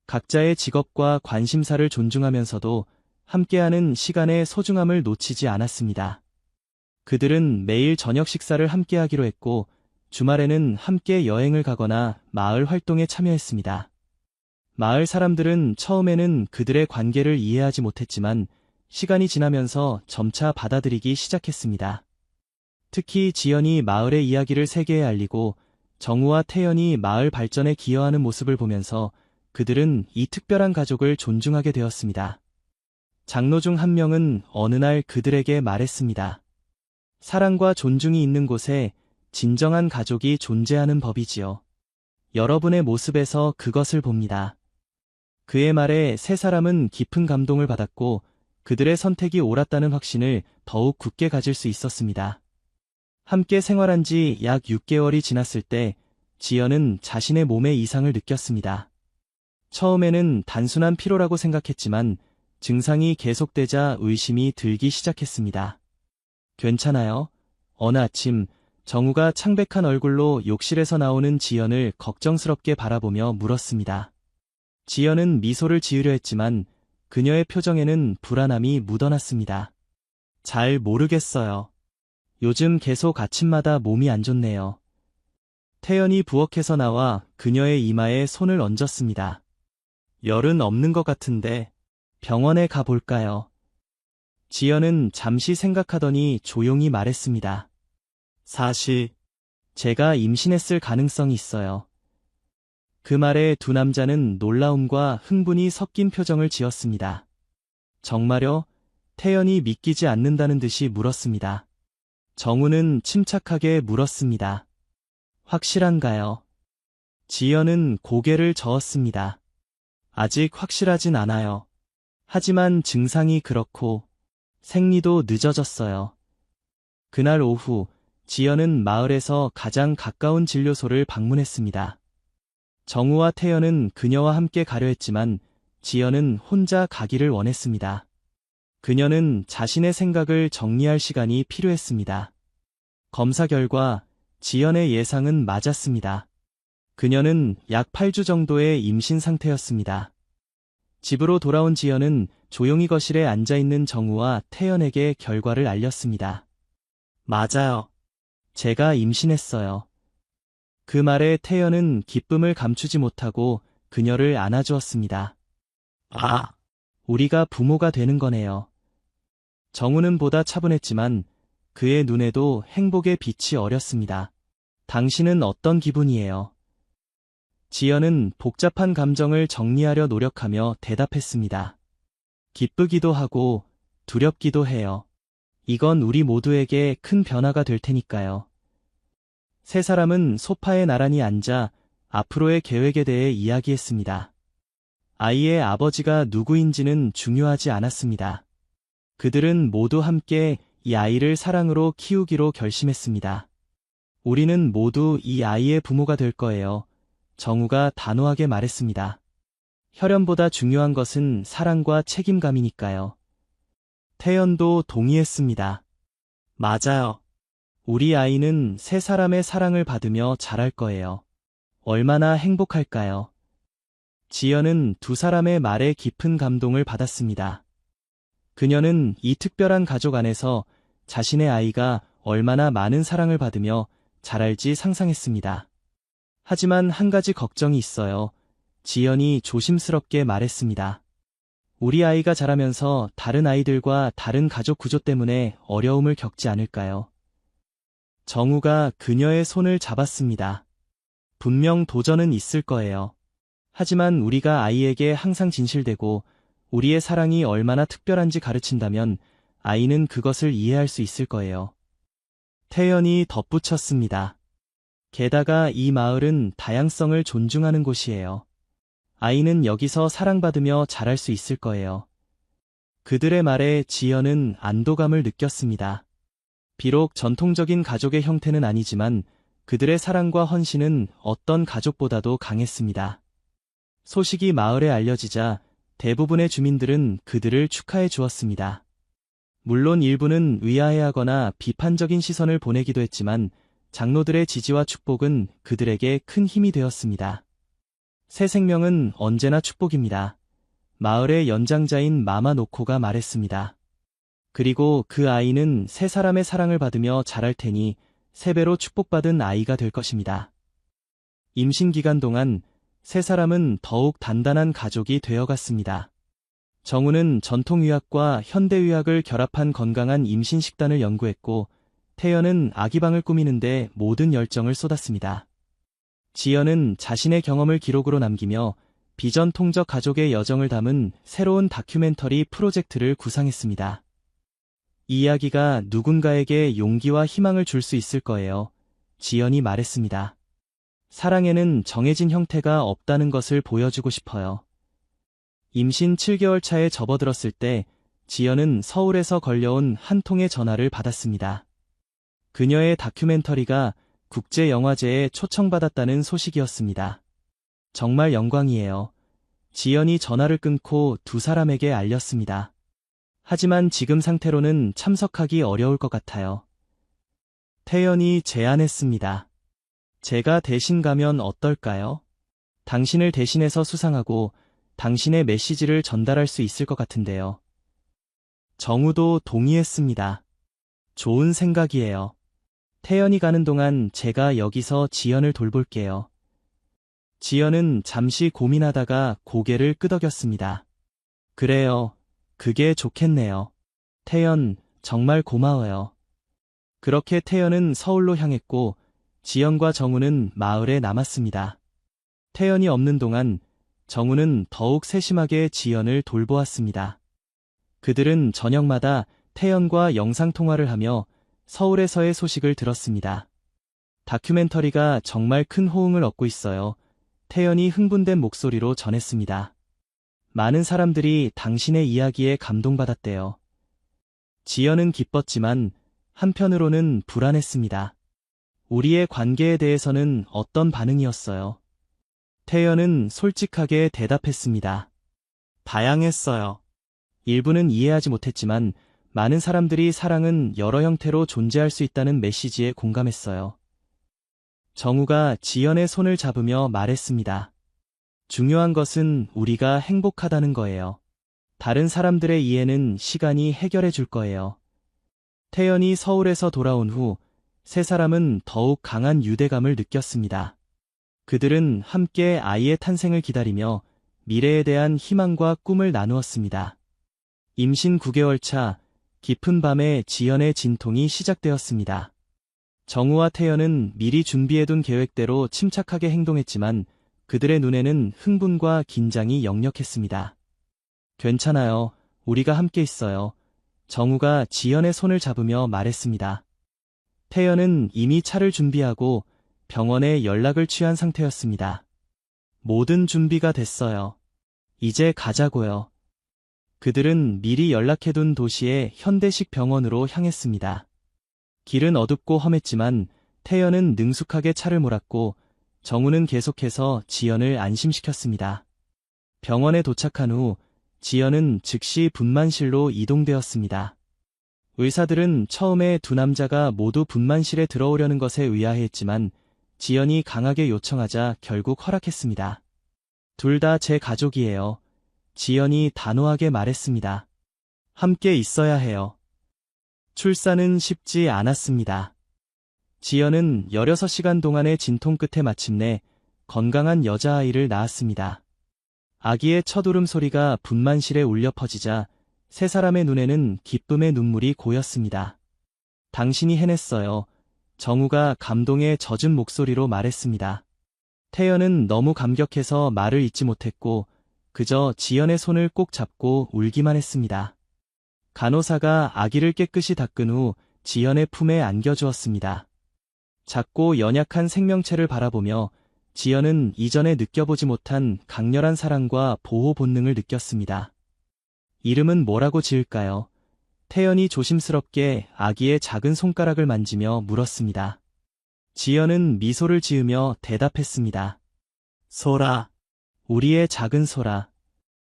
각자의 직업과 관심사를 존중하면서도 함께하는 시간의 소중함을 놓치지 않았습니다. 그들은 매일 저녁 식사를 함께 하기로 했고, 주말에는 함께 여행을 가거나 마을 활동에 참여했습니다. 마을 사람들은 처음에는 그들의 관계를 이해하지 못했지만, 시간이 지나면서 점차 받아들이기 시작했습니다. 특히 지연이 마을의 이야기를 세계에 알리고 정우와 태연이 마을 발전에 기여하는 모습을 보면서 그들은 이 특별한 가족을 존중하게 되었습니다. 장로 중 한 명은 어느 날 그들에게 말했습니다. 사랑과 존중이 있는 곳에 진정한 가족이 존재하는 법이지요. 여러분의 모습에서 그것을 봅니다. 그의 말에 세 사람은 깊은 감동을 받았고 그들의 선택이 옳았다는 확신을 더욱 굳게 가질 수 있었습니다. 함께 생활한 지 약 6개월이 지났을 때 지연은 자신의 몸에 이상을 느꼈습니다. 처음에는 단순한 피로라고 생각했지만 증상이 계속되자 의심이 들기 시작했습니다. 괜찮아요? 어느 아침 정우가 창백한 얼굴로 욕실에서 나오는 지연을 걱정스럽게 바라보며 물었습니다. 지연은 미소를 지으려 했지만 그녀의 표정에는 불안함이 묻어났습니다. 잘 모르겠어요. 요즘 계속 아침마다 몸이 안 좋네요. 태연이 부엌에서 나와 그녀의 이마에 손을 얹었습니다. 열은 없는 것 같은데 병원에 가볼까요? 지연은 잠시 생각하더니 조용히 말했습니다. 사실 제가 임신했을 가능성이 있어요. 그 말에 두 남자는 놀라움과 흥분이 섞인 표정을 지었습니다. 정말요? 태연이 믿기지 않는다는 듯이 물었습니다. 정우는 침착하게 물었습니다. 확실한가요? 지연은 고개를 저었습니다. 아직 확실하진 않아요. 하지만 증상이 그렇고 생리도 늦어졌어요. 그날 오후 지연은 마을에서 가장 가까운 진료소를 방문했습니다. 정우와 태연은 그녀와 함께 가려 했지만 지연은 혼자 가기를 원했습니다. 그녀는 자신의 생각을 정리할 시간이 필요했습니다. 검사 결과 지연의 예상은 맞았습니다. 그녀는 약 8주 정도의 임신 상태였습니다. 집으로 돌아온 지연은 조용히 거실에 앉아있는 정우와 태연에게 결과를 알렸습니다. 맞아요. 제가 임신했어요. 그 말에 태연은 기쁨을 감추지 못하고 그녀를 안아주었습니다. 아, 우리가 부모가 되는 거네요. 정우는 보다 차분했지만 그의 눈에도 행복의 빛이 어렸습니다. 당신은 어떤 기분이에요? 지연은 복잡한 감정을 정리하려 노력하며 대답했습니다. 기쁘기도 하고 두렵기도 해요. 이건 우리 모두에게 큰 변화가 될 테니까요. 세 사람은 소파에 나란히 앉아 앞으로의 계획에 대해 이야기했습니다. 아이의 아버지가 누구인지는 중요하지 않았습니다. 그들은 모두 함께 이 아이를 사랑으로 키우기로 결심했습니다. 우리는 모두 이 아이의 부모가 될 거예요. 정우가 단호하게 말했습니다. 혈연보다 중요한 것은 사랑과 책임감이니까요. 태연도 동의했습니다. 맞아요. 우리 아이는 세 사람의 사랑을 받으며 자랄 거예요. 얼마나 행복할까요? 지연은 두 사람의 말에 깊은 감동을 받았습니다. 그녀는 이 특별한 가족 안에서 자신의 아이가 얼마나 많은 사랑을 받으며 자랄지 상상했습니다. 하지만 한 가지 걱정이 있어요. 지연이 조심스럽게 말했습니다. 우리 아이가 자라면서 다른 아이들과 다른 가족 구조 때문에 어려움을 겪지 않을까요? 정우가 그녀의 손을 잡았습니다. 분명 도전은 있을 거예요. 하지만 우리가 아이에게 항상 진실되고 우리의 사랑이 얼마나 특별한지 가르친다면 아이는 그것을 이해할 수 있을 거예요. 태연이 덧붙였습니다. 게다가 이 마을은 다양성을 존중하는 곳이에요. 아이는 여기서 사랑받으며 자랄 수 있을 거예요. 그들의 말에 지연은 안도감을 느꼈습니다. 비록 전통적인 가족의 형태는 아니지만 그들의 사랑과 헌신은 어떤 가족보다도 강했습니다. 소식이 마을에 알려지자 대부분의 주민들은 그들을 축하해 주었습니다. 물론 일부는 의아해하거나 비판적인 시선을 보내기도 했지만 장로들의 지지와 축복은 그들에게 큰 힘이 되었습니다. 새 생명은 언제나 축복입니다. 마을의 연장자인 마마 노코가 말했습니다. 그리고 그 아이는 세 사람의 사랑을 받으며 자랄 테니 세 배로 축복받은 아이가 될 것입니다. 임신 기간 동안 세 사람은 더욱 단단한 가족이 되어갔습니다. 정우는 전통의학과 현대의학을 결합한 건강한 임신 식단을 연구했고 태연은 아기방을 꾸미는데 모든 열정을 쏟았습니다. 지연은 자신의 경험을 기록으로 남기며 비전통적 가족의 여정을 담은 새로운 다큐멘터리 프로젝트를 구상했습니다. 이 이야기가 누군가에게 용기와 희망을 줄 수 있을 거예요. 지연이 말했습니다. 사랑에는 정해진 형태가 없다는 것을 보여주고 싶어요. 임신 7개월 차에 접어들었을 때 지연은 서울에서 걸려온 한 통의 전화를 받았습니다. 그녀의 다큐멘터리가 국제영화제에 초청받았다는 소식이었습니다. 정말 영광이에요. 지연이 전화를 끊고 두 사람에게 알렸습니다. 하지만 지금 상태로는 참석하기 어려울 것 같아요. 태연이 제안했습니다. 제가 대신 가면 어떨까요? 당신을 대신해서 수상하고 당신의 메시지를 전달할 수 있을 것 같은데요. 정우도 동의했습니다. 좋은 생각이에요. 태연이 가는 동안 제가 여기서 지연을 돌볼게요. 지연은 잠시 고민하다가 고개를 끄덕였습니다. 그래요. 그게 좋겠네요. 태연, 정말 고마워요. 그렇게 태연은 서울로 향했고 지연과 정우는 마을에 남았습니다. 태연이 없는 동안 정우는 더욱 세심하게 지연을 돌보았습니다. 그들은 저녁마다 태연과 영상통화를 하며 서울에서의 소식을 들었습니다. 다큐멘터리가 정말 큰 호응을 얻고 있어요. 태연이 흥분된 목소리로 전했습니다. 많은 사람들이 당신의 이야기에 감동받았대요. 지연은 기뻤지만 한편으로는 불안했습니다. 우리의 관계에 대해서는 어떤 반응이었어요? 태연은 솔직하게 대답했습니다. 다양했어요. 일부는 이해하지 못했지만 많은 사람들이 사랑은 여러 형태로 존재할 수 있다는 메시지에 공감했어요. 정우가 지연의 손을 잡으며 말했습니다. 중요한 것은 우리가 행복하다는 거예요. 다른 사람들의 이해는 시간이 해결해 줄 거예요. 태연이 서울에서 돌아온 후 세 사람은 더욱 강한 유대감을 느꼈습니다. 그들은 함께 아이의 탄생을 기다리며 미래에 대한 희망과 꿈을 나누었습니다. 임신 9개월 차 깊은 밤에 지연의 진통이 시작되었습니다. 정우와 태연은 미리 준비해둔 계획대로 침착하게 행동했지만 그들의 눈에는 흥분과 긴장이 역력했습니다. 괜찮아요. 우리가 함께 있어요. 정우가 지연의 손을 잡으며 말했습니다. 태연은 이미 차를 준비하고 병원에 연락을 취한 상태였습니다. 모든 준비가 됐어요. 이제 가자고요. 그들은 미리 연락해둔 도시의 현대식 병원으로 향했습니다. 길은 어둡고 험했지만 태연은 능숙하게 차를 몰았고 정우는 계속해서 지연을 안심시켰습니다. 병원에 도착한 후 지연은 즉시 분만실로 이동되었습니다. 의사들은 처음에 두 남자가 모두 분만실에 들어오려는 것에 의아해했지만 지연이 강하게 요청하자 결국 허락했습니다. 둘 다 제 가족이에요. 지연이 단호하게 말했습니다. 함께 있어야 해요. 출산은 쉽지 않았습니다. 지연은 16시간 동안의 진통 끝에 마침내 건강한 여자아이를 낳았습니다. 아기의 첫 울음소리가 분만실에 울려 퍼지자 세 사람의 눈에는 기쁨의 눈물이 고였습니다. 당신이 해냈어요. 정우가 감동에 젖은 목소리로 말했습니다. 태연은 너무 감격해서 말을 잇지 못했고 그저 지연의 손을 꼭 잡고 울기만 했습니다. 간호사가 아기를 깨끗이 닦은 후 지연의 품에 안겨주었습니다. 작고 연약한 생명체를 바라보며 지연은 이전에 느껴보지 못한 강렬한 사랑과 보호 본능을 느꼈습니다. 이름은 뭐라고 지을까요? 태연이 조심스럽게 아기의 작은 손가락을 만지며 물었습니다. 지연은 미소를 지으며 대답했습니다. 소라. 우리의 작은 소라.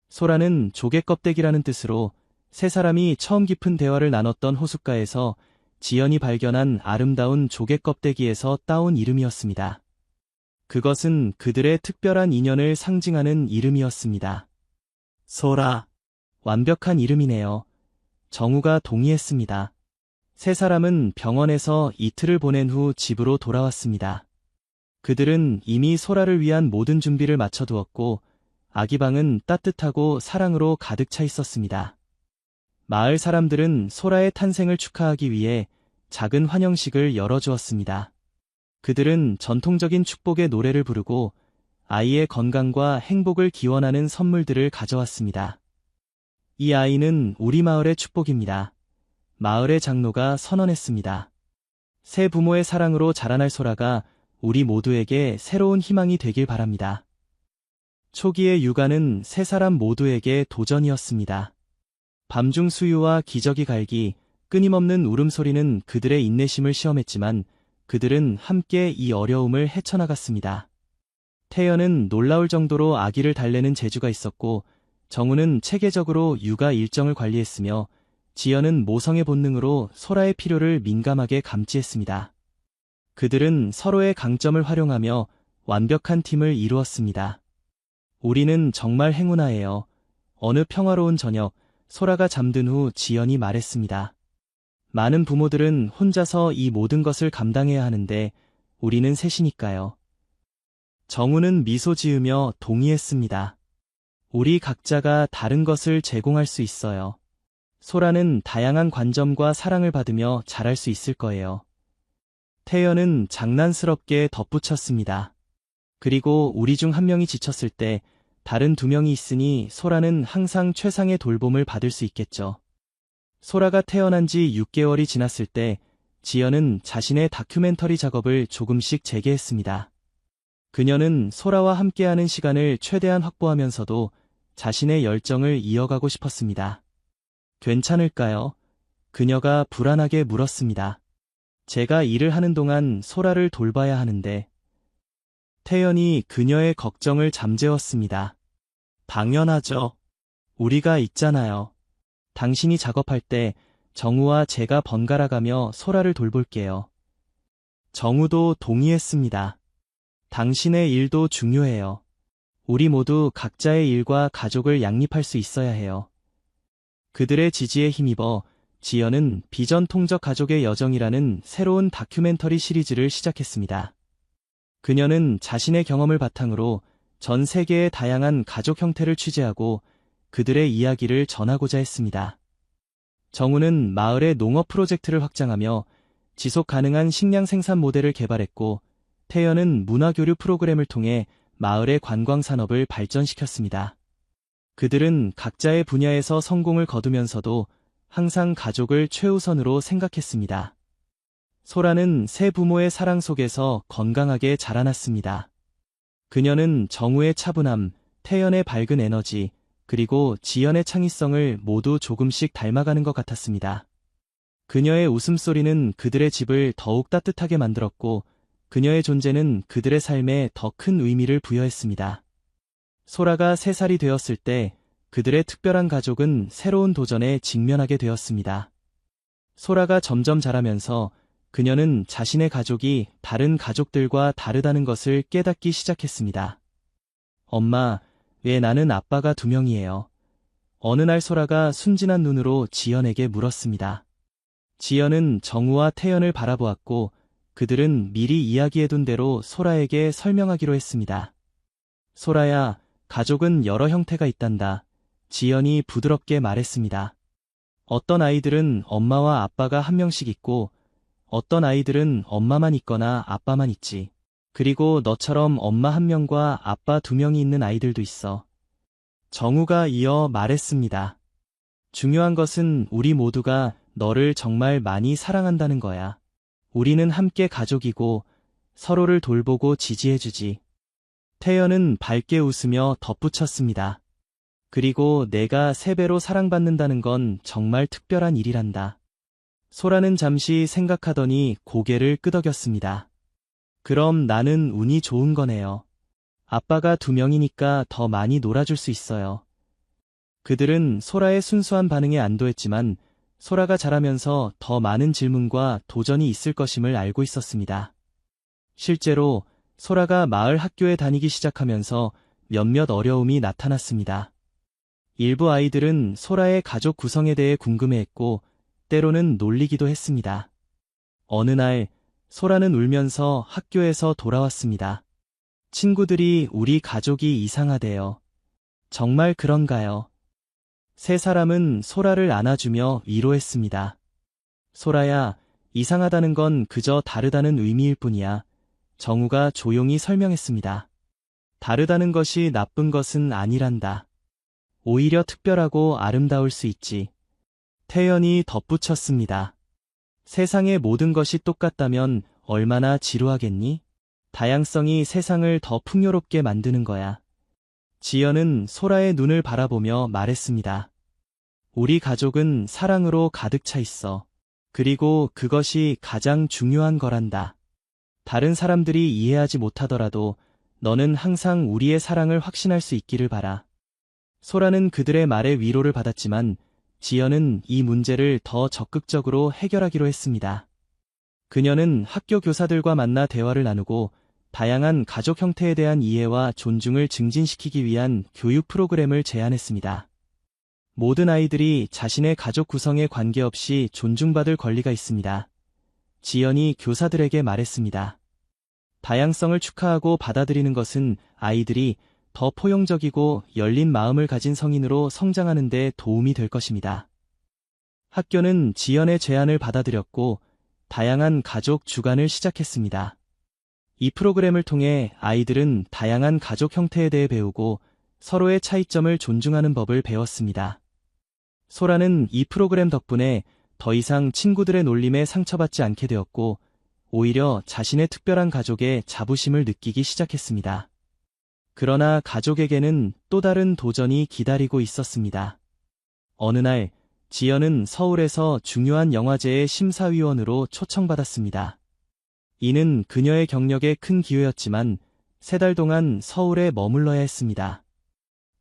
소라는 조개 껍데기라는 뜻으로 세 사람이 처음 깊은 대화를 나눴던 호숫가에서 지연이 발견한 아름다운 조개 껍데기에서 따온 이름이었습니다. 그것은 그들의 특별한 인연을 상징하는 이름이었습니다. 소라. 완벽한 이름이네요. 정우가 동의했습니다. 세 사람은 병원에서 이틀을 보낸 후 집으로 돌아왔습니다. 그들은 이미 소라를 위한 모든 준비를 마쳐두었고 아기 방은 따뜻하고 사랑으로 가득 차 있었습니다. 마을 사람들은 소라의 탄생을 축하하기 위해 작은 환영식을 열어주었습니다. 그들은 전통적인 축복의 노래를 부르고 아이의 건강과 행복을 기원하는 선물들을 가져왔습니다. 이 아이는 우리 마을의 축복입니다. 마을의 장로가 선언했습니다. 새 부모의 사랑으로 자라날 소라가 우리 모두에게 새로운 희망이 되길 바랍니다. 초기의 육아는 세 사람 모두에게 도전이었습니다. 밤중 수유와 기저귀 갈기, 끊임없는 울음소리는 그들의 인내심을 시험했지만 그들은 함께 이 어려움을 헤쳐나갔습니다. 태연은 놀라울 정도로 아기를 달래는 재주가 있었고 정우는 체계적으로 육아 일정을 관리했으며 지연은 모성의 본능으로 소라의 필요를 민감하게 감지했습니다. 그들은 서로의 강점을 활용하며 완벽한 팀을 이루었습니다. 우리는 정말 행운아예요. 어느 평화로운 저녁, 소라가 잠든 후 지연이 말했습니다. 많은 부모들은 혼자서 이 모든 것을 감당해야 하는데 우리는 셋이니까요. 정우는 미소 지으며 동의했습니다. 우리 각자가 다른 것을 제공할 수 있어요. 소라는 다양한 관점과 사랑을 받으며 자랄 수 있을 거예요. 태연은 장난스럽게 덧붙였습니다. 그리고 우리 중 한 명이 지쳤을 때 다른 두 명이 있으니 소라는 항상 최상의 돌봄을 받을 수 있겠죠. 소라가 태어난 지 6개월이 지났을 때 지연은 자신의 다큐멘터리 작업을 조금씩 재개했습니다. 그녀는 소라와 함께하는 시간을 최대한 확보하면서도 자신의 열정을 이어가고 싶었습니다. 괜찮을까요? 그녀가 불안하게 물었습니다. 제가 일을 하는 동안 소라를 돌봐야 하는데. 태연이 그녀의 걱정을 잠재웠습니다. 당연하죠. 우리가 있잖아요. 당신이 작업할 때 정우와 제가 번갈아가며 소라를 돌볼게요. 정우도 동의했습니다. 당신의 일도 중요해요. 우리 모두 각자의 일과 가족을 양립할 수 있어야 해요. 그들의 지지에 힘입어 지연은 비전 통적 가족의 여정이라는 새로운 다큐멘터리 시리즈를 시작했습니다. 그녀는 자신의 경험을 바탕으로 전 세계의 다양한 가족 형태를 취재하고 그들의 이야기를 전하고자 했습니다. 정우는 마을의 농업 프로젝트를 확장하며 지속 가능한 식량 생산 모델을 개발했고 태연은 문화교류 프로그램을 통해 마을의 관광 산업을 발전시켰습니다. 그들은 각자의 분야에서 성공을 거두면서도 항상 가족을 최우선으로 생각했습니다. 소라는 새 부모의 사랑 속에서 건강하게 자라났습니다. 그녀는 정우의 차분함, 태연의 밝은 에너지, 그리고 지연의 창의성을 모두 조금씩 닮아가는 것 같았습니다. 그녀의 웃음소리는 그들의 집을 더욱 따뜻하게 만들었고 그녀의 존재는 그들의 삶에 더 큰 의미를 부여했습니다. 소라가 3살이 되었을 때 그들의 특별한 가족은 새로운 도전에 직면하게 되었습니다. 소라가 점점 자라면서 그녀는 자신의 가족이 다른 가족들과 다르다는 것을 깨닫기 시작했습니다. 엄마, 왜 나는 아빠가 2명이에요? 어느 날 소라가 순진한 눈으로 지연에게 물었습니다. 지연은 정우와 태연을 바라보았고 그들은 미리 이야기해둔 대로 소라에게 설명하기로 했습니다. 소라야, 가족은 여러 형태가 있단다. 지연이 부드럽게 말했습니다. 어떤 아이들은 엄마와 아빠가 1명씩 있고 어떤 아이들은 엄마만 있거나 아빠만 있지. 그리고 너처럼 엄마 1명과 아빠 2명이 있는 아이들도 있어. 정우가 이어 말했습니다. 중요한 것은 우리 모두가 너를 정말 많이 사랑한다는 거야. 우리는 함께 가족이고 서로를 돌보고 지지해주지. 태연은 밝게 웃으며 덧붙였습니다. 그리고 내가 3배로 사랑받는다는 건 정말 특별한 일이란다. 소라는 잠시 생각하더니 고개를 끄덕였습니다. 그럼 나는 운이 좋은 거네요. 아빠가 2명이니까 더 많이 놀아줄 수 있어요. 그들은 소라의 순수한 반응에 안도했지만 소라가 자라면서 더 많은 질문과 도전이 있을 것임을 알고 있었습니다. 실제로 소라가 마을 학교에 다니기 시작하면서 몇몇 어려움이 나타났습니다. 일부 아이들은 소라의 가족 구성에 대해 궁금해했고 때로는 놀리기도 했습니다. 어느 날 소라는 울면서 학교에서 돌아왔습니다. 친구들이 우리 가족이 이상하대요. 정말 그런가요? 3사람은 소라를 안아주며 위로했습니다. 소라야, 이상하다는 건 그저 다르다는 의미일 뿐이야. 정우가 조용히 설명했습니다. 다르다는 것이 나쁜 것은 아니란다. 오히려 특별하고 아름다울 수 있지. 태연이 덧붙였습니다. 세상의 모든 것이 똑같다면 얼마나 지루하겠니? 다양성이 세상을 더 풍요롭게 만드는 거야. 지연은 소라의 눈을 바라보며 말했습니다. 우리 가족은 사랑으로 가득 차 있어. 그리고 그것이 가장 중요한 거란다. 다른 사람들이 이해하지 못하더라도 너는 항상 우리의 사랑을 확신할 수 있기를 바라. 소라는 그들의 말에 위로를 받았지만 지연은 이 문제를 더 적극적으로 해결하기로 했습니다. 그녀는 학교 교사들과 만나 대화를 나누고 다양한 가족 형태에 대한 이해와 존중을 증진시키기 위한 교육 프로그램을 제안했습니다. 모든 아이들이 자신의 가족 구성에 관계없이 존중받을 권리가 있습니다. 지연이 교사들에게 말했습니다. 다양성을 축하하고 받아들이는 것은 아이들이 더 포용적이고 열린 마음을 가진 성인으로 성장하는 데 도움이 될 것입니다. 학교는 지연의 제안을 받아들였고 다양한 가족 주간을 시작했습니다. 이 프로그램을 통해 아이들은 다양한 가족 형태에 대해 배우고 서로의 차이점을 존중하는 법을 배웠습니다. 소라는 이 프로그램 덕분에 더 이상 친구들의 놀림에 상처받지 않게 되었고 오히려 자신의 특별한 가족에 자부심을 느끼기 시작했습니다. 그러나 가족에게는 또 다른 도전이 기다리고 있었습니다. 어느 날 지연은 서울에서 중요한 영화제의 심사위원으로 초청받았습니다. 이는 그녀의 경력에 큰 기회였지만 3달 동안 서울에 머물러야 했습니다.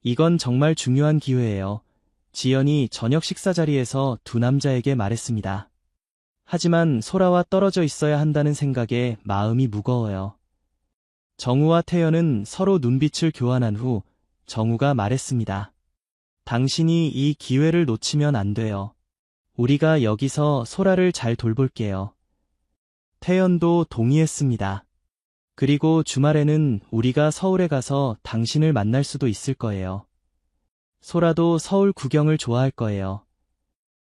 이건 정말 중요한 기회예요. 지연이 저녁 식사 자리에서 2 남자에게 말했습니다. 하지만 소라와 떨어져 있어야 한다는 생각에 마음이 무거워요. 정우와 태연은 서로 눈빛을 교환한 후 정우가 말했습니다. 당신이 이 기회를 놓치면 안 돼요. 우리가 여기서 소라를 잘 돌볼게요. 태연도 동의했습니다. 그리고 주말에는 우리가 서울에 가서 당신을 만날 수도 있을 거예요. 소라도 서울 구경을 좋아할 거예요.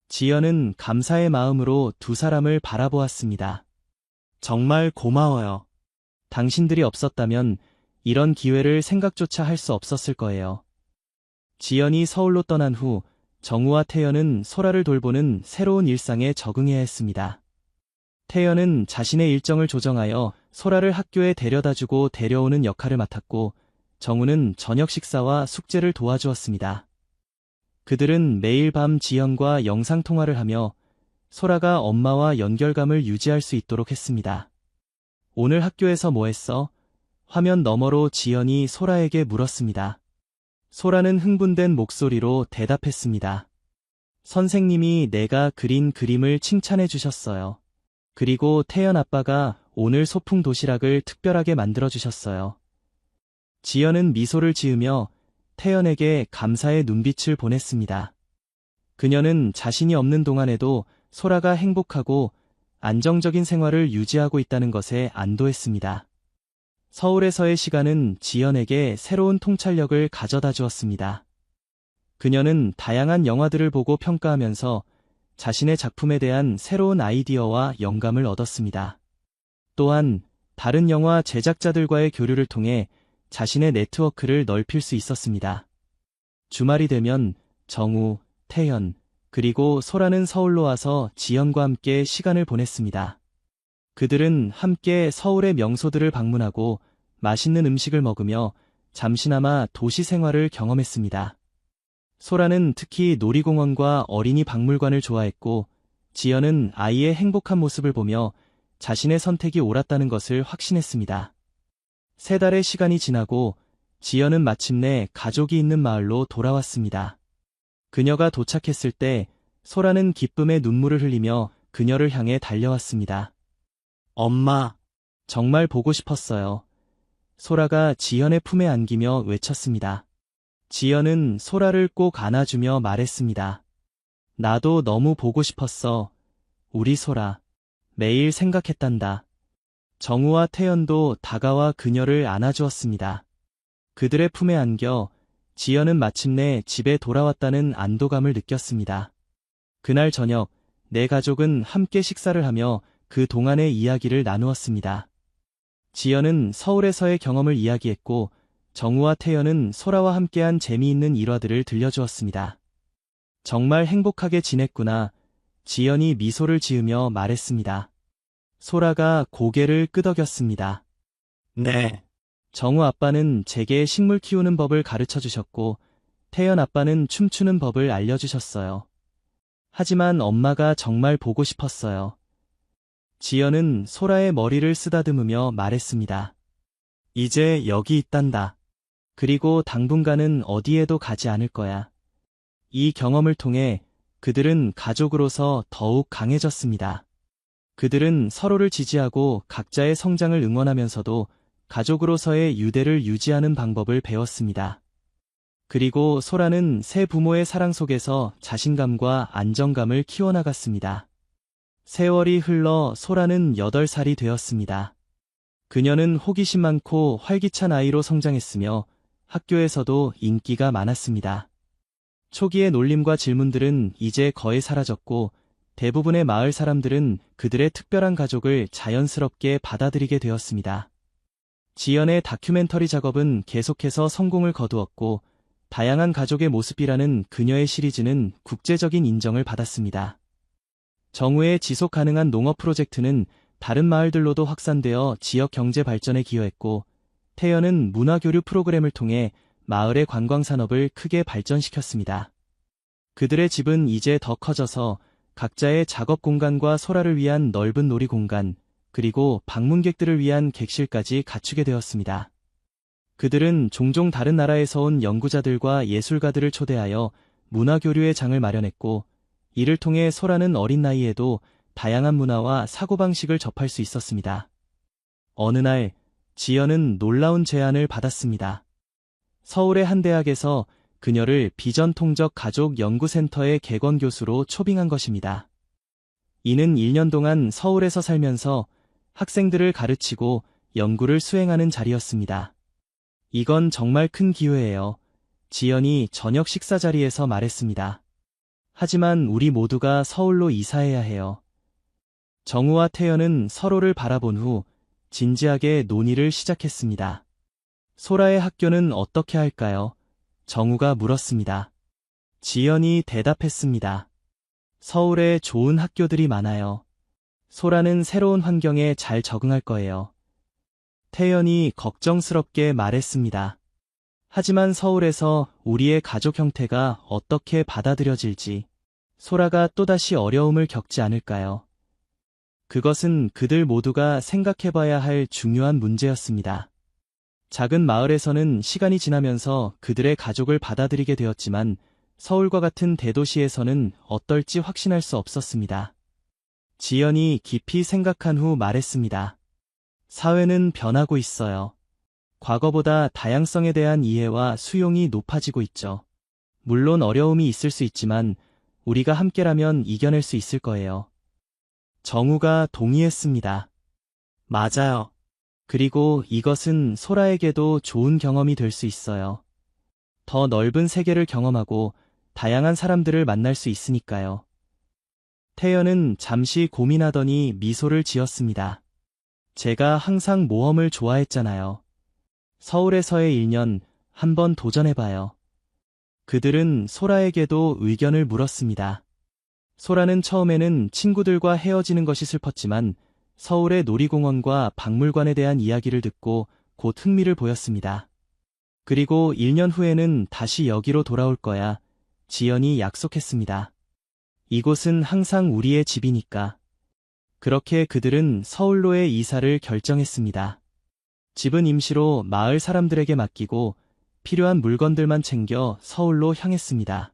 지연은 감사의 마음으로 2 사람을 바라보았습니다. 정말 고마워요. 당신들이 없었다면 이런 기회를 생각조차 할 수 없었을 거예요. 지연이 서울로 떠난 후 정우와 태연은 소라를 돌보는 새로운 일상에 적응해야 했습니다. 태연은 자신의 일정을 조정하여 소라를 학교에 데려다주고 데려오는 역할을 맡았고 정우는 저녁 식사와 숙제를 도와주었습니다. 그들은 매일 밤 지연과 영상통화를 하며 소라가 엄마와 연결감을 유지할 수 있도록 했습니다. 오늘 학교에서 뭐 했어? 화면 너머로 지연이 소라에게 물었습니다. 소라는 흥분된 목소리로 대답했습니다. 선생님이 내가 그린 그림을 칭찬해 주셨어요. 그리고 태연 아빠가 오늘 소풍 도시락을 특별하게 만들어 주셨어요. 지연은 미소를 지으며 태연에게 감사의 눈빛을 보냈습니다. 그녀는 자신이 없는 동안에도 소라가 행복하고 안정적인 생활을 유지하고 있다는 것에 안도했습니다. 서울에서의 시간은 지연에게 새로운 통찰력을 가져다 주었습니다. 그녀는 다양한 영화들을 보고 평가하면서 자신의 작품에 대한 새로운 아이디어와 영감을 얻었습니다. 또한 다른 영화 제작자들과의 교류를 통해 자신의 네트워크를 넓힐 수 있었습니다. 주말이 되면 정우, 태연, 그리고 소라는 서울로 와서 지연과 함께 시간을 보냈습니다. 그들은 함께 서울의 명소들을 방문하고 맛있는 음식을 먹으며 잠시나마 도시 생활을 경험했습니다. 소라는 특히 놀이공원과 어린이 박물관을 좋아했고, 지연은 아이의 행복한 모습을 보며 자신의 선택이 옳았다는 것을 확신했습니다. 3달의 시간이 지나고 지연은 마침내 가족이 있는 마을로 돌아왔습니다. 그녀가 도착했을 때 소라는 기쁨의 눈물을 흘리며 그녀를 향해 달려왔습니다. 엄마, 정말 보고 싶었어요. 소라가 지연의 품에 안기며 외쳤습니다. 지연은 소라를 꼭 안아주며 말했습니다. 나도 너무 보고 싶었어. 우리 소라. 매일 생각했단다. 정우와 태연도 다가와 그녀를 안아주었습니다. 그들의 품에 안겨 지연은 마침내 집에 돌아왔다는 안도감을 느꼈습니다. 그날 저녁, 네 가족은 함께 식사를 하며 그 동안의 이야기를 나누었습니다. 지연은 서울에서의 경험을 이야기했고, 정우와 태연은 소라와 함께한 재미있는 일화들을 들려주었습니다. 정말 행복하게 지냈구나. 지연이 미소를 지으며 말했습니다. 소라가 고개를 끄덕였습니다. 네. 정우 아빠는 제게 식물 키우는 법을 가르쳐 주셨고, 태연 아빠는 춤추는 법을 알려주셨어요. 하지만 엄마가 정말 보고 싶었어요. 지연은 소라의 머리를 쓰다듬으며 말했습니다. 이제 여기 있단다. 그리고 당분간은 어디에도 가지 않을 거야. 이 경험을 통해 그들은 가족으로서 더욱 강해졌습니다. 그들은 서로를 지지하고 각자의 성장을 응원하면서도 가족으로서의 유대를 유지하는 방법을 배웠습니다. 그리고 소라는 새 부모의 사랑 속에서 자신감과 안정감을 키워나갔습니다. 세월이 흘러 소라는 8살이 되었습니다. 그녀는 호기심 많고 활기찬 아이로 성장했으며 학교에서도 인기가 많았습니다. 초기의 놀림과 질문들은 이제 거의 사라졌고, 대부분의 마을 사람들은 그들의 특별한 가족을 자연스럽게 받아들이게 되었습니다. 지연의 다큐멘터리 작업은 계속해서 성공을 거두었고, 다양한 가족의 모습이라는 그녀의 시리즈는 국제적인 인정을 받았습니다. 정우의 지속 가능한 농업 프로젝트는 다른 마을들로도 확산되어 지역 경제 발전에 기여했고, 태연은 문화교류 프로그램을 통해 마을의 관광산업을 크게 발전시켰습니다. 그들의 집은 이제 더 커져서 각자의 작업 공간과 소라를 위한 넓은 놀이 공간, 그리고 방문객들을 위한 객실까지 갖추게 되었습니다. 그들은 종종 다른 나라에서 온 연구자들과 예술가들을 초대하여 문화교류의 장을 마련했고, 이를 통해 소라는 어린 나이에도 다양한 문화와 사고방식을 접할 수 있었습니다. 어느 날, 지연은 놀라운 제안을 받았습니다. 서울의 한 대학에서 그녀를 비전통적 가족 연구센터의 객원 교수로 초빙한 것입니다. 이는 1년 동안 서울에서 살면서 학생들을 가르치고 연구를 수행하는 자리였습니다. 이건 정말 큰 기회예요. 지연이 저녁 식사 자리에서 말했습니다. 하지만 우리 모두가 서울로 이사해야 해요. 정우와 태연은 서로를 바라본 후 진지하게 논의를 시작했습니다. 소라의 학교는 어떻게 할까요? 정우가 물었습니다. 지연이 대답했습니다. 서울에 좋은 학교들이 많아요. 소라는 새로운 환경에 잘 적응할 거예요. 태연이 걱정스럽게 말했습니다. 하지만 서울에서 우리의 가족 형태가 어떻게 받아들여질지, 소라가 또다시 어려움을 겪지 않을까요? 그것은 그들 모두가 생각해봐야 할 중요한 문제였습니다. 작은 마을에서는 시간이 지나면서 그들의 가족을 받아들이게 되었지만, 서울과 같은 대도시에서는 어떨지 확신할 수 없었습니다. 지연이 깊이 생각한 후 말했습니다. 사회는 변하고 있어요. 과거보다 다양성에 대한 이해와 수용이 높아지고 있죠. 물론 어려움이 있을 수 있지만 우리가 함께라면 이겨낼 수 있을 거예요. 정우가 동의했습니다. 맞아요. 그리고 이것은 소라에게도 좋은 경험이 될 수 있어요. 더 넓은 세계를 경험하고 다양한 사람들을 만날 수 있으니까요. 태연은 잠시 고민하더니 미소를 지었습니다. 제가 항상 모험을 좋아했잖아요. 서울에서의 1년 한번 도전해봐요. 그들은 소라에게도 의견을 물었습니다. 소라는 처음에는 친구들과 헤어지는 것이 슬펐지만 서울의 놀이공원과 박물관에 대한 이야기를 듣고 곧 흥미를 보였습니다. 그리고 1년 후에는 다시 여기로 돌아올 거야. 지연이 약속했습니다. 이곳은 항상 우리의 집이니까. 그렇게 그들은 서울로의 이사를 결정했습니다. 집은 임시로 마을 사람들에게 맡기고 필요한 물건들만 챙겨 서울로 향했습니다.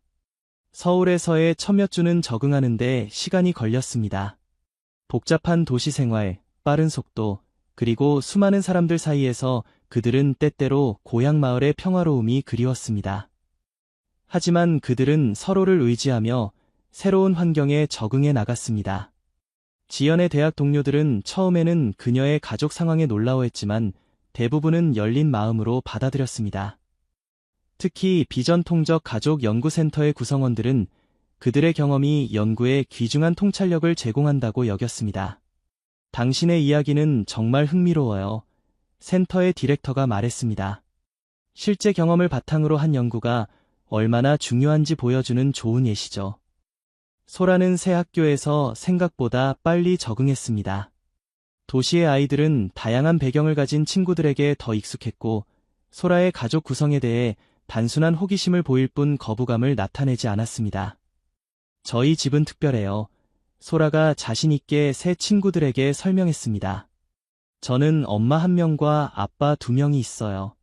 서울에서의 첫몇 주는 적응하는데 시간이 걸렸습니다. 복잡한 도시 생활, 빠른 속도, 그리고 수많은 사람들 사이에서 그들은 때때로 고향 마을의 평화로움이 그리웠습니다. 하지만 그들은 서로를 의지하며 새로운 환경에 적응해 나갔습니다. 지연의 대학 동료들은 처음에는 그녀의 가족 상황에 놀라워했지만 대부분은 열린 마음으로 받아들였습니다. 특히 비전통적 가족 연구센터의 구성원들은 그들의 경험이 연구에 귀중한 통찰력을 제공한다고 여겼습니다. 당신의 이야기는 정말 흥미로워요. 센터의 디렉터가 말했습니다. 실제 경험을 바탕으로 한 연구가 얼마나 중요한지 보여주는 좋은 예시죠. 소라는 새 학교에서 생각보다 빨리 적응했습니다. 도시의 아이들은 다양한 배경을 가진 친구들에게 더 익숙했고, 소라의 가족 구성에 대해 단순한 호기심을 보일 뿐 거부감을 나타내지 않았습니다. 저희 집은 특별해요. 소라가 자신있게 새 친구들에게 설명했습니다. 저는 엄마 1명과 아빠 2명이 있어요.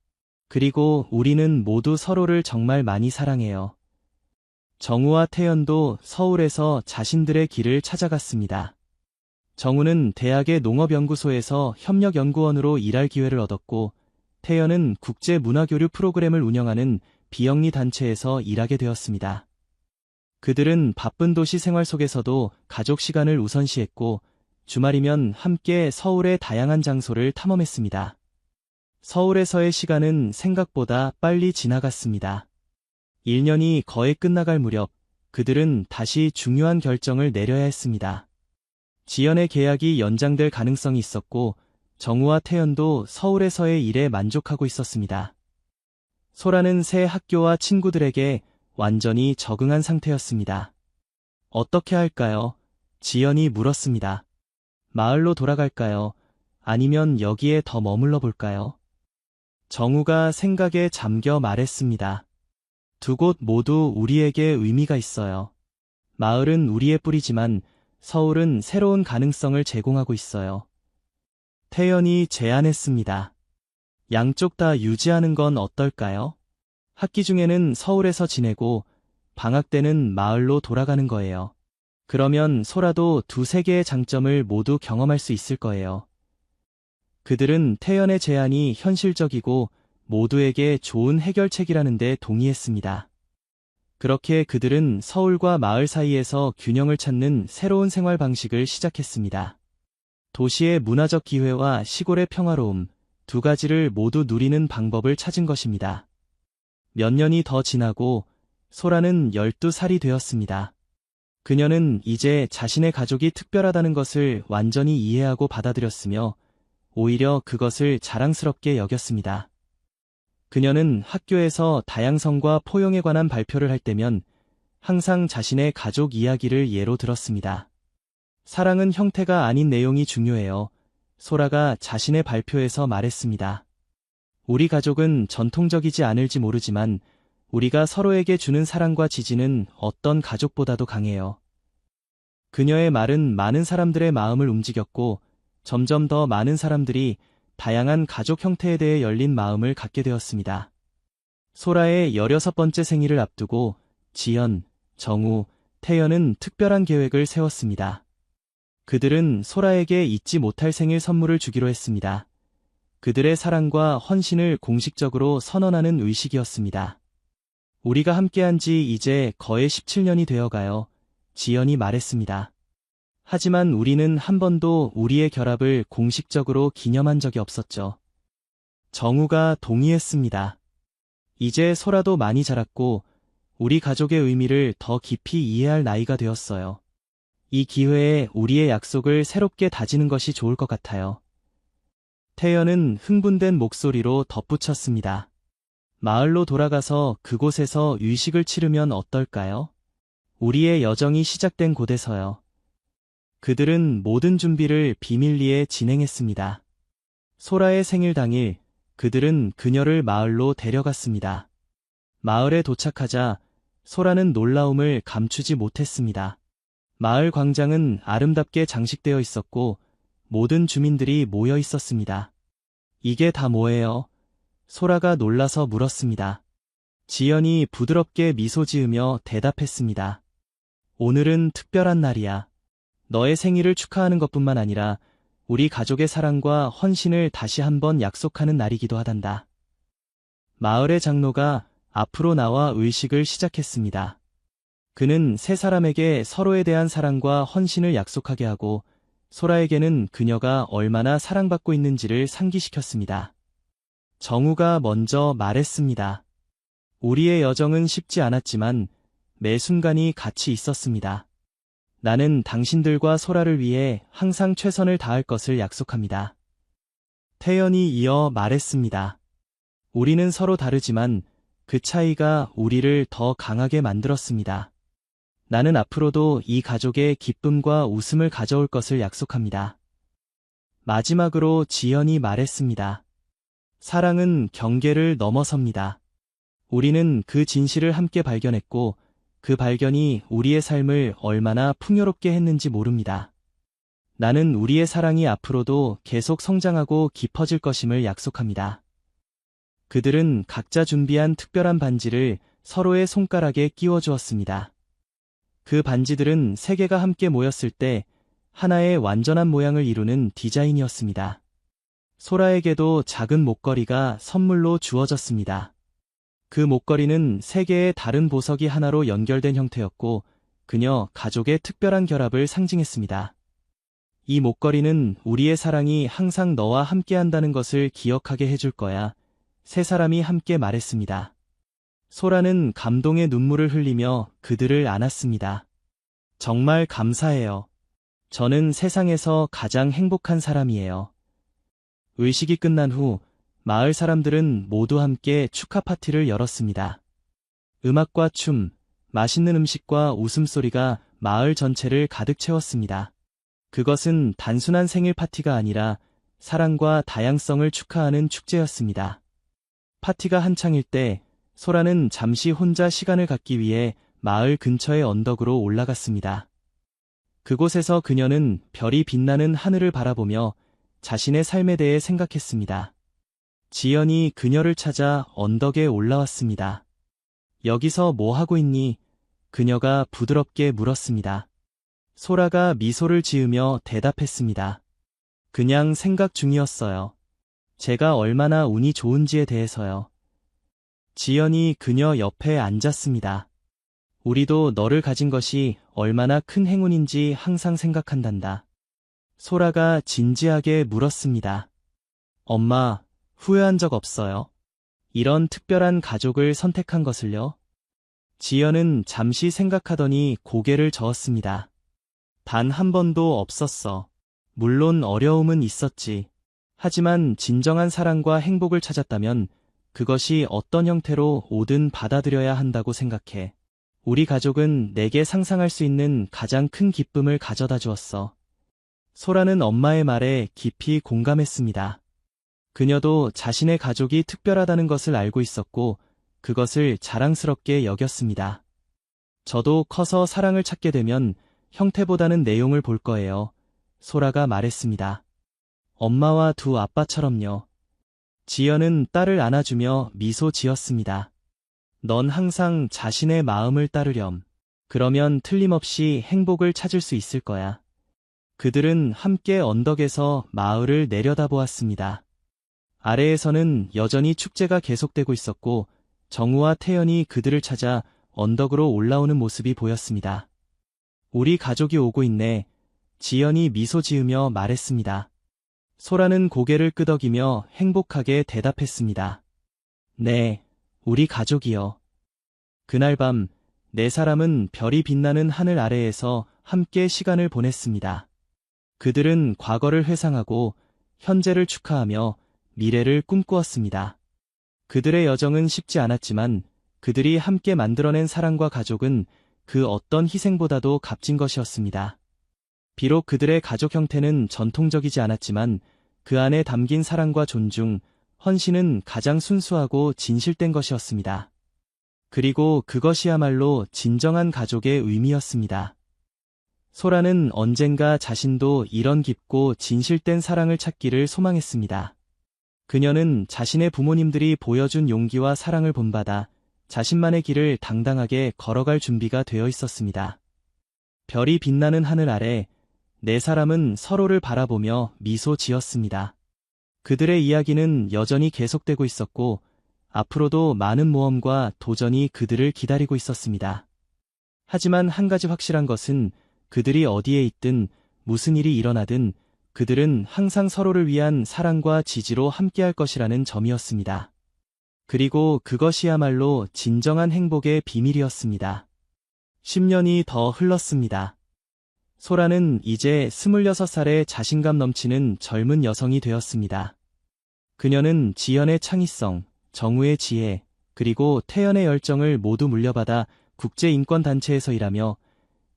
그리고 우리는 모두 서로를 정말 많이 사랑해요. 정우와 태연도 서울에서 자신들의 길을 찾아갔습니다. 정우는 대학의 농업연구소에서 협력연구원으로 일할 기회를 얻었고, 태연은 국제문화교류 프로그램을 운영하는 비영리 단체에서 일하게 되었습니다. 그들은 바쁜 도시 생활 속에서도 가족 시간을 우선시했고, 주말이면 함께 서울의 다양한 장소를 탐험했습니다. 서울에서의 시간은 생각보다 빨리 지나갔습니다. 1년이 거의 끝나갈 무렵, 그들은 다시 중요한 결정을 내려야 했습니다. 지연의 계약이 연장될 가능성이 있었고, 정우와 태연도 서울에서의 일에 만족하고 있었습니다. 소라는 새 학교와 친구들에게 완전히 적응한 상태였습니다. 어떻게 할까요? 지연이 물었습니다. 마을로 돌아갈까요? 아니면 여기에 더 머물러 볼까요? 정우가 생각에 잠겨 말했습니다. 두 곳 모두 우리에게 의미가 있어요. 마을은 우리의 뿌리지만 서울은 새로운 가능성을 제공하고 있어요. 태연이 제안했습니다. 양쪽 다 유지하는 건 어떨까요? 학기 중에는 서울에서 지내고 방학 때는 마을로 돌아가는 거예요. 그러면 소라도 2-3개의 장점을 모두 경험할 수 있을 거예요. 그들은 태연의 제안이 현실적이고 모두에게 좋은 해결책이라는 데 동의했습니다. 그렇게 그들은 서울과 마을 사이에서 균형을 찾는 새로운 생활 방식을 시작했습니다. 도시의 문화적 기회와 시골의 평화로움, 2가지를 모두 누리는 방법을 찾은 것입니다. 몇 년이 더 지나고 소라는 12살이 되었습니다. 그녀는 이제 자신의 가족이 특별하다는 것을 완전히 이해하고 받아들였으며 오히려 그것을 자랑스럽게 여겼습니다. 그녀는 학교에서 다양성과 포용에 관한 발표를 할 때면 항상 자신의 가족 이야기를 예로 들었습니다. 사랑은 형태가 아닌 내용이 중요해요. 소라가 자신의 발표에서 말했습니다. 우리 가족은 전통적이지 않을지 모르지만 우리가 서로에게 주는 사랑과 지지는 어떤 가족보다도 강해요. 그녀의 말은 많은 사람들의 마음을 움직였고 점점 더 많은 사람들이 다양한 가족 형태에 대해 열린 마음을 갖게 되었습니다. 소라의 16번째 생일을 앞두고 지연, 정우, 태연은 특별한 계획을 세웠습니다. 그들은 소라에게 잊지 못할 생일 선물을 주기로 했습니다. 그들의 사랑과 헌신을 공식적으로 선언하는 의식이었습니다. 우리가 함께한 지 이제 거의 17년이 되어가요. 지연이 말했습니다. 하지만 우리는 한 번도 우리의 결합을 공식적으로 기념한 적이 없었죠. 정우가 동의했습니다. 이제 소라도 많이 자랐고 우리 가족의 의미를 더 깊이 이해할 나이가 되었어요. 이 기회에 우리의 약속을 새롭게 다지는 것이 좋을 것 같아요. 태연은 흥분된 목소리로 덧붙였습니다. 마을로 돌아가서 그곳에서 의식을 치르면 어떨까요? 우리의 여정이 시작된 곳에서요. 그들은 모든 준비를 비밀리에 진행했습니다. 소라의 생일 당일, 그들은 그녀를 마을로 데려갔습니다. 마을에 도착하자 소라는 놀라움을 감추지 못했습니다. 마을 광장은 아름답게 장식되어 있었고 모든 주민들이 모여 있었습니다. 이게 다 뭐예요? 소라가 놀라서 물었습니다. 지연이 부드럽게 미소 지으며 대답했습니다. 오늘은 특별한 날이야. 너의 생일을 축하하는 것뿐만 아니라 우리 가족의 사랑과 헌신을 다시 한번 약속하는 날이기도 하단다. 마을의 장로가 앞으로 나와 의식을 시작했습니다. 그는 세 사람에게 서로에 대한 사랑과 헌신을 약속하게 하고 소라에게는 그녀가 얼마나 사랑받고 있는지를 상기시켰습니다. 정우가 먼저 말했습니다. 우리의 여정은 쉽지 않았지만 매 순간이 가치 있었습니다. 나는 당신들과 소라를 위해 항상 최선을 다할 것을 약속합니다. 태연이 이어 말했습니다. 우리는 서로 다르지만 그 차이가 우리를 더 강하게 만들었습니다. 나는 앞으로도 이 가족의 기쁨과 웃음을 가져올 것을 약속합니다. 마지막으로 지연이 말했습니다. 사랑은 경계를 넘어섭니다. 우리는 그 진실을 함께 발견했고 그 발견이 우리의 삶을 얼마나 풍요롭게 했는지 모릅니다. 나는 우리의 사랑이 앞으로도 계속 성장하고 깊어질 것임을 약속합니다. 그들은 각자 준비한 특별한 반지를 서로의 손가락에 끼워주었습니다. 그 반지들은 세 개가 함께 모였을 때 하나의 완전한 모양을 이루는 디자인이었습니다. 소라에게도 작은 목걸이가 선물로 주어졌습니다. 그 목걸이는 세 개의 다른 보석이 하나로 연결된 형태였고 그녀 가족의 특별한 결합을 상징했습니다. 이 목걸이는 우리의 사랑이 항상 너와 함께한다는 것을 기억하게 해줄 거야. 세 사람이 함께 말했습니다. 소라는 감동의 눈물을 흘리며 그들을 안았습니다. 정말 감사해요. 저는 세상에서 가장 행복한 사람이에요. 의식이 끝난 후 마을 사람들은 모두 함께 축하 파티를 열었습니다. 음악과 춤, 맛있는 음식과 웃음소리가 마을 전체를 가득 채웠습니다. 그것은 단순한 생일 파티가 아니라 사랑과 다양성을 축하하는 축제였습니다. 파티가 한창일 때 소라는 잠시 혼자 시간을 갖기 위해 마을 근처의 언덕으로 올라갔습니다. 그곳에서 그녀는 별이 빛나는 하늘을 바라보며 자신의 삶에 대해 생각했습니다. 지연이 그녀를 찾아 언덕에 올라왔습니다. 여기서 뭐 하고 있니? 그녀가 부드럽게 물었습니다. 소라가 미소를 지으며 대답했습니다. 그냥 생각 중이었어요. 제가 얼마나 운이 좋은지에 대해서요. 지연이 그녀 옆에 앉았습니다. 우리도 너를 가진 것이 얼마나 큰 행운인지 항상 생각한단다. 소라가 진지하게 물었습니다. 엄마, 후회한 적 없어요? 이런 특별한 가족을 선택한 것을요? 지연은 잠시 생각하더니 고개를 저었습니다. 단 한 번도 없었어. 물론 어려움은 있었지. 하지만 진정한 사랑과 행복을 찾았다면 그것이 어떤 형태로 오든 받아들여야 한다고 생각해. 우리 가족은 내게 상상할 수 있는 가장 큰 기쁨을 가져다 주었어. 소라는 엄마의 말에 깊이 공감했습니다. 그녀도 자신의 가족이 특별하다는 것을 알고 있었고 그것을 자랑스럽게 여겼습니다. 저도 커서 사랑을 찾게 되면 형태보다는 내용을 볼 거예요. 소라가 말했습니다. 엄마와 두 아빠처럼요. 지연은 딸을 안아주며 미소 지었습니다. 넌 항상 자신의 마음을 따르렴. 그러면 틀림없이 행복을 찾을 수 있을 거야. 그들은 함께 언덕에서 마을을 내려다보았습니다. 아래에서는 여전히 축제가 계속되고 있었고 정우와 태연이 그들을 찾아 언덕으로 올라오는 모습이 보였습니다. 우리 가족이 오고 있네. 지연이 미소 지으며 말했습니다. 소라는 고개를 끄덕이며 행복하게 대답했습니다. 네, 우리 가족이요. 그날 밤, 네 사람은 별이 빛나는 하늘 아래에서 함께 시간을 보냈습니다. 그들은 과거를 회상하고 현재를 축하하며 미래를 꿈꾸었습니다. 그들의 여정은 쉽지 않았지만 그들이 함께 만들어낸 사랑과 가족은 그 어떤 희생보다도 값진 것이었습니다. 비록 그들의 가족 형태는 전통적이지 않았지만 그 안에 담긴 사랑과 존중, 헌신은 가장 순수하고 진실된 것이었습니다. 그리고 그것이야말로 진정한 가족의 의미였습니다. 소라는 언젠가 자신도 이런 깊고 진실된 사랑을 찾기를 소망했습니다. 그녀는 자신의 부모님들이 보여준 용기와 사랑을 본받아 자신만의 길을 당당하게 걸어갈 준비가 되어 있었습니다. 별이 빛나는 하늘 아래 네 사람은 서로를 바라보며 미소 지었습니다. 그들의 이야기는 여전히 계속되고 있었고 앞으로도 많은 모험과 도전이 그들을 기다리고 있었습니다. 하지만 한 가지 확실한 것은 그들이 어디에 있든 무슨 일이 일어나든 그들은 항상 서로를 위한 사랑과 지지로 함께할 것이라는 점이었습니다. 그리고 그것이야말로 진정한 행복의 비밀이었습니다. 10년이 더 흘렀습니다. 소라는 이제 26살의 자신감 넘치는 젊은 여성이 되었습니다. 그녀는 지연의 창의성, 정우의 지혜, 그리고 태연의 열정을 모두 물려받아 국제인권단체에서 일하며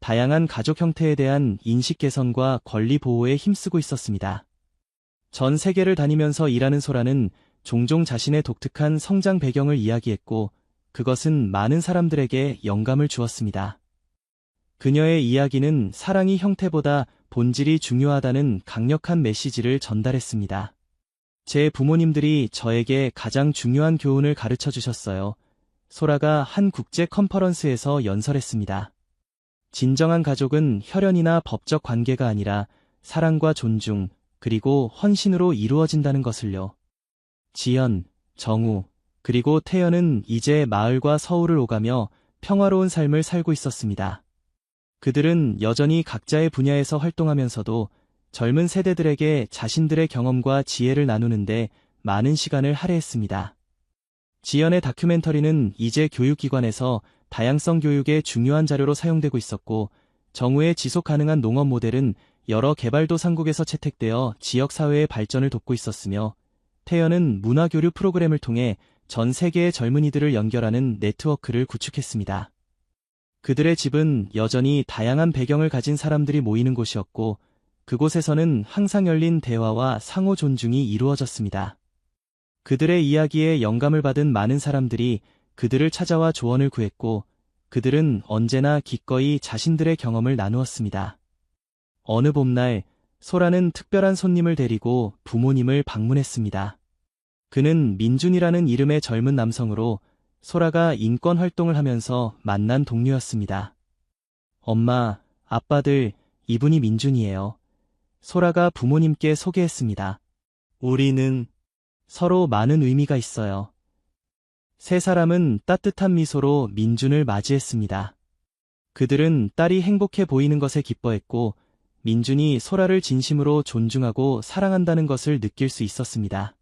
다양한 가족 형태에 대한 인식 개선과 권리 보호에 힘쓰고 있었습니다. 전 세계를 다니면서 일하는 소라는 종종 자신의 독특한 성장 배경을 이야기했고 그것은 많은 사람들에게 영감을 주었습니다. 그녀의 이야기는 사랑이 형태보다 본질이 중요하다는 강력한 메시지를 전달했습니다. 제 부모님들이 저에게 가장 중요한 교훈을 가르쳐 주셨어요. 소라가 한 국제 컨퍼런스에서 연설했습니다. 진정한 가족은 혈연이나 법적 관계가 아니라 사랑과 존중, 그리고 헌신으로 이루어진다는 것을요. 지연, 정우, 그리고 태연은 이제 마을과 서울을 오가며 평화로운 삶을 살고 있었습니다. 그들은 여전히 각자의 분야에서 활동하면서도 젊은 세대들에게 자신들의 경험과 지혜를 나누는데 많은 시간을 할애했습니다. 지연의 다큐멘터리는 이제 교육기관에서 다양성 교육의 중요한 자료로 사용되고 있었고 정우의 지속 가능한 농업 모델은 여러 개발도상국에서 채택되어 지역사회의 발전을 돕고 있었으며 태연은 문화교류 프로그램을 통해 전 세계의 젊은이들을 연결하는 네트워크를 구축했습니다. 그들의 집은 여전히 다양한 배경을 가진 사람들이 모이는 곳이었고 그곳에서는 항상 열린 대화와 상호 존중이 이루어졌습니다. 그들의 이야기에 영감을 받은 많은 사람들이 그들을 찾아와 조언을 구했고 그들은 언제나 기꺼이 자신들의 경험을 나누었습니다. 어느 봄날 소라는 특별한 손님을 데리고 부모님을 방문했습니다. 그는 민준이라는 이름의 젊은 남성으로 소라가 인권 활동을 하면서 만난 동료였습니다. 엄마, 아빠들, 이분이 민준이에요. 소라가 부모님께 소개했습니다. 우리는 서로 많은 의미가 있어요. 세 사람은 따뜻한 미소로 민준을 맞이했습니다. 그들은 딸이 행복해 보이는 것에 기뻐했고 민준이 소라를 진심으로 존중하고 사랑한다는 것을 느낄 수 있었습니다.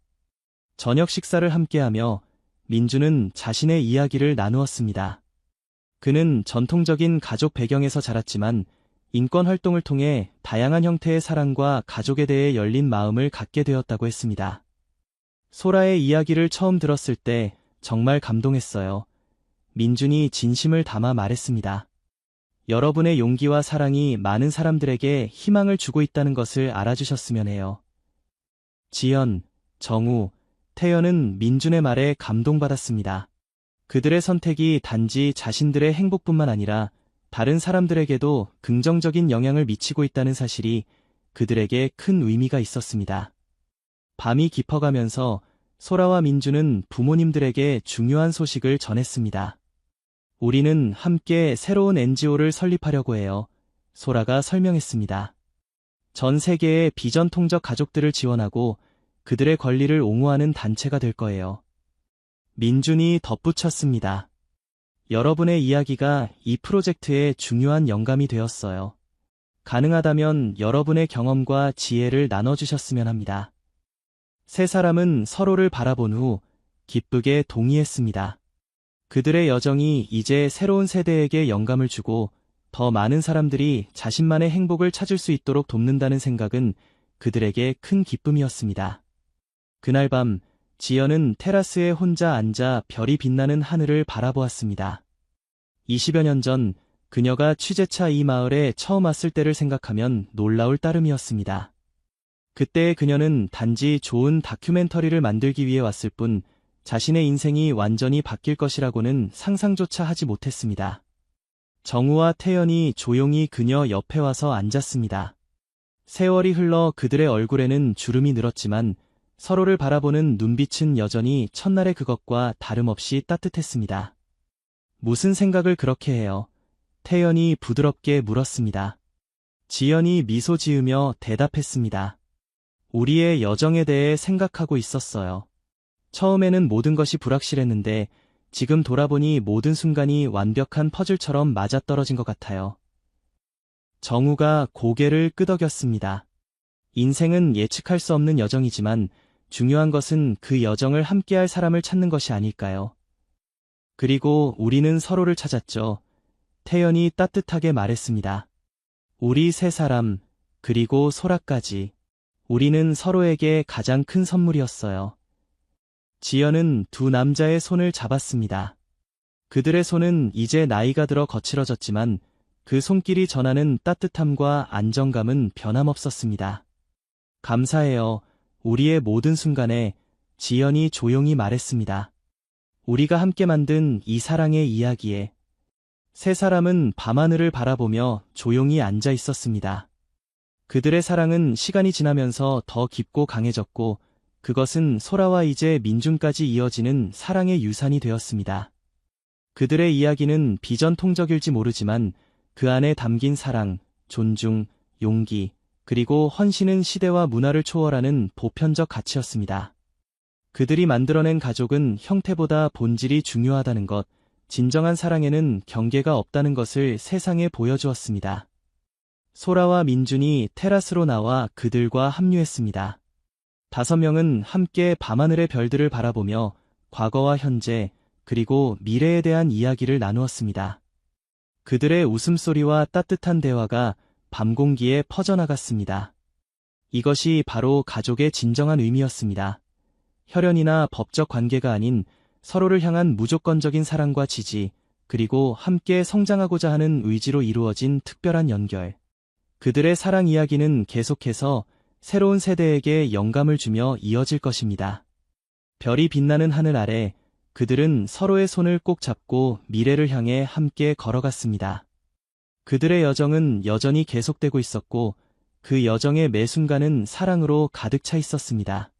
저녁 식사를 함께하며 민준은 자신의 이야기를 나누었습니다. 그는 전통적인 가족 배경에서 자랐지만 인권 활동을 통해 다양한 형태의 사랑과 가족에 대해 열린 마음을 갖게 되었다고 했습니다. 소라의 이야기를 처음 들었을 때 정말 감동했어요. 민준이 진심을 담아 말했습니다. 여러분의 용기와 사랑이 많은 사람들에게 희망을 주고 있다는 것을 알아주셨으면 해요. 지연, 정우, 태연은 민준의 말에 감동받았습니다. 그들의 선택이 단지 자신들의 행복뿐만 아니라 다른 사람들에게도 긍정적인 영향을 미치고 있다는 사실이 그들에게 큰 의미가 있었습니다. 밤이 깊어가면서 소라와 민준은 부모님들에게 중요한 소식을 전했습니다. 우리는 함께 새로운 NGO를 설립하려고 해요. 소라가 설명했습니다. 전 세계의 비전통적 가족들을 지원하고 그들의 권리를 옹호하는 단체가 될 거예요. 민준이 덧붙였습니다. 여러분의 이야기가 이 프로젝트의 중요한 영감이 되었어요. 가능하다면 여러분의 경험과 지혜를 나눠주셨으면 합니다. 세 사람은 서로를 바라본 후 기쁘게 동의했습니다. 그들의 여정이 이제 새로운 세대에게 영감을 주고 더 많은 사람들이 자신만의 행복을 찾을 수 있도록 돕는다는 생각은 그들에게 큰 기쁨이었습니다. 그날 밤 지연은 테라스에 혼자 앉아 별이 빛나는 하늘을 바라보았습니다. 20여 년 전 그녀가 취재차 이 마을에 처음 왔을 때를 생각하면 놀라울 따름이었습니다. 그때 그녀는 단지 좋은 다큐멘터리를 만들기 위해 왔을 뿐 자신의 인생이 완전히 바뀔 것이라고는 상상조차 하지 못했습니다. 정우와 태연이 조용히 그녀 옆에 와서 앉았습니다. 세월이 흘러 그들의 얼굴에는 주름이 늘었지만 서로를 바라보는 눈빛은 여전히 첫날의 그것과 다름없이 따뜻했습니다. 무슨 생각을 그렇게 해요? 태연이 부드럽게 물었습니다. 지연이 미소 지으며 대답했습니다. 우리의 여정에 대해 생각하고 있었어요. 처음에는 모든 것이 불확실했는데 지금 돌아보니 모든 순간이 완벽한 퍼즐처럼 맞아떨어진 것 같아요. 정우가 고개를 끄덕였습니다. 인생은 예측할 수 없는 여정이지만 중요한 것은 그 여정을 함께할 사람을 찾는 것이 아닐까요? 그리고 우리는 서로를 찾았죠. 태연이 따뜻하게 말했습니다. 우리 세 사람, 그리고 소라까지. 우리는 서로에게 가장 큰 선물이었어요. 지연은 두 남자의 손을 잡았습니다. 그들의 손은 이제 나이가 들어 거칠어졌지만 그 손길이 전하는 따뜻함과 안정감은 변함없었습니다. 감사해요. 우리의 모든 순간에 지연이 조용히 말했습니다. 우리가 함께 만든 이 사랑의 이야기에. 세 사람은 밤하늘을 바라보며 조용히 앉아 있었습니다. 그들의 사랑은 시간이 지나면서 더 깊고 강해졌고 그것은 소라와 이제 민준까지 이어지는 사랑의 유산이 되었습니다. 그들의 이야기는 비전통적일지 모르지만 그 안에 담긴 사랑, 존중, 용기, 그리고 헌신은 시대와 문화를 초월하는 보편적 가치였습니다. 그들이 만들어낸 가족은 형태보다 본질이 중요하다는 것, 진정한 사랑에는 경계가 없다는 것을 세상에 보여주었습니다. 소라와 민준이 테라스로 나와 그들과 합류했습니다. 5명은 함께 밤하늘의 별들을 바라보며 과거와 현재, 그리고 미래에 대한 이야기를 나누었습니다. 그들의 웃음소리와 따뜻한 대화가 밤 공기에 퍼져나갔습니다. 이것이 바로 가족의 진정한 의미였습니다. 혈연이나 법적 관계가 아닌 서로를 향한 무조건적인 사랑과 지지, 그리고 함께 성장하고자 하는 의지로 이루어진 특별한 연결. 그들의 사랑 이야기는 계속해서 새로운 세대에게 영감을 주며 이어질 것입니다. 별이 빛나는 하늘 아래 그들은 서로의 손을 꼭 잡고 미래를 향해 함께 걸어갔습니다. 그들의 여정은 여전히 계속되고 있었고 그 여정의 매 순간은 사랑으로 가득 차 있었습니다.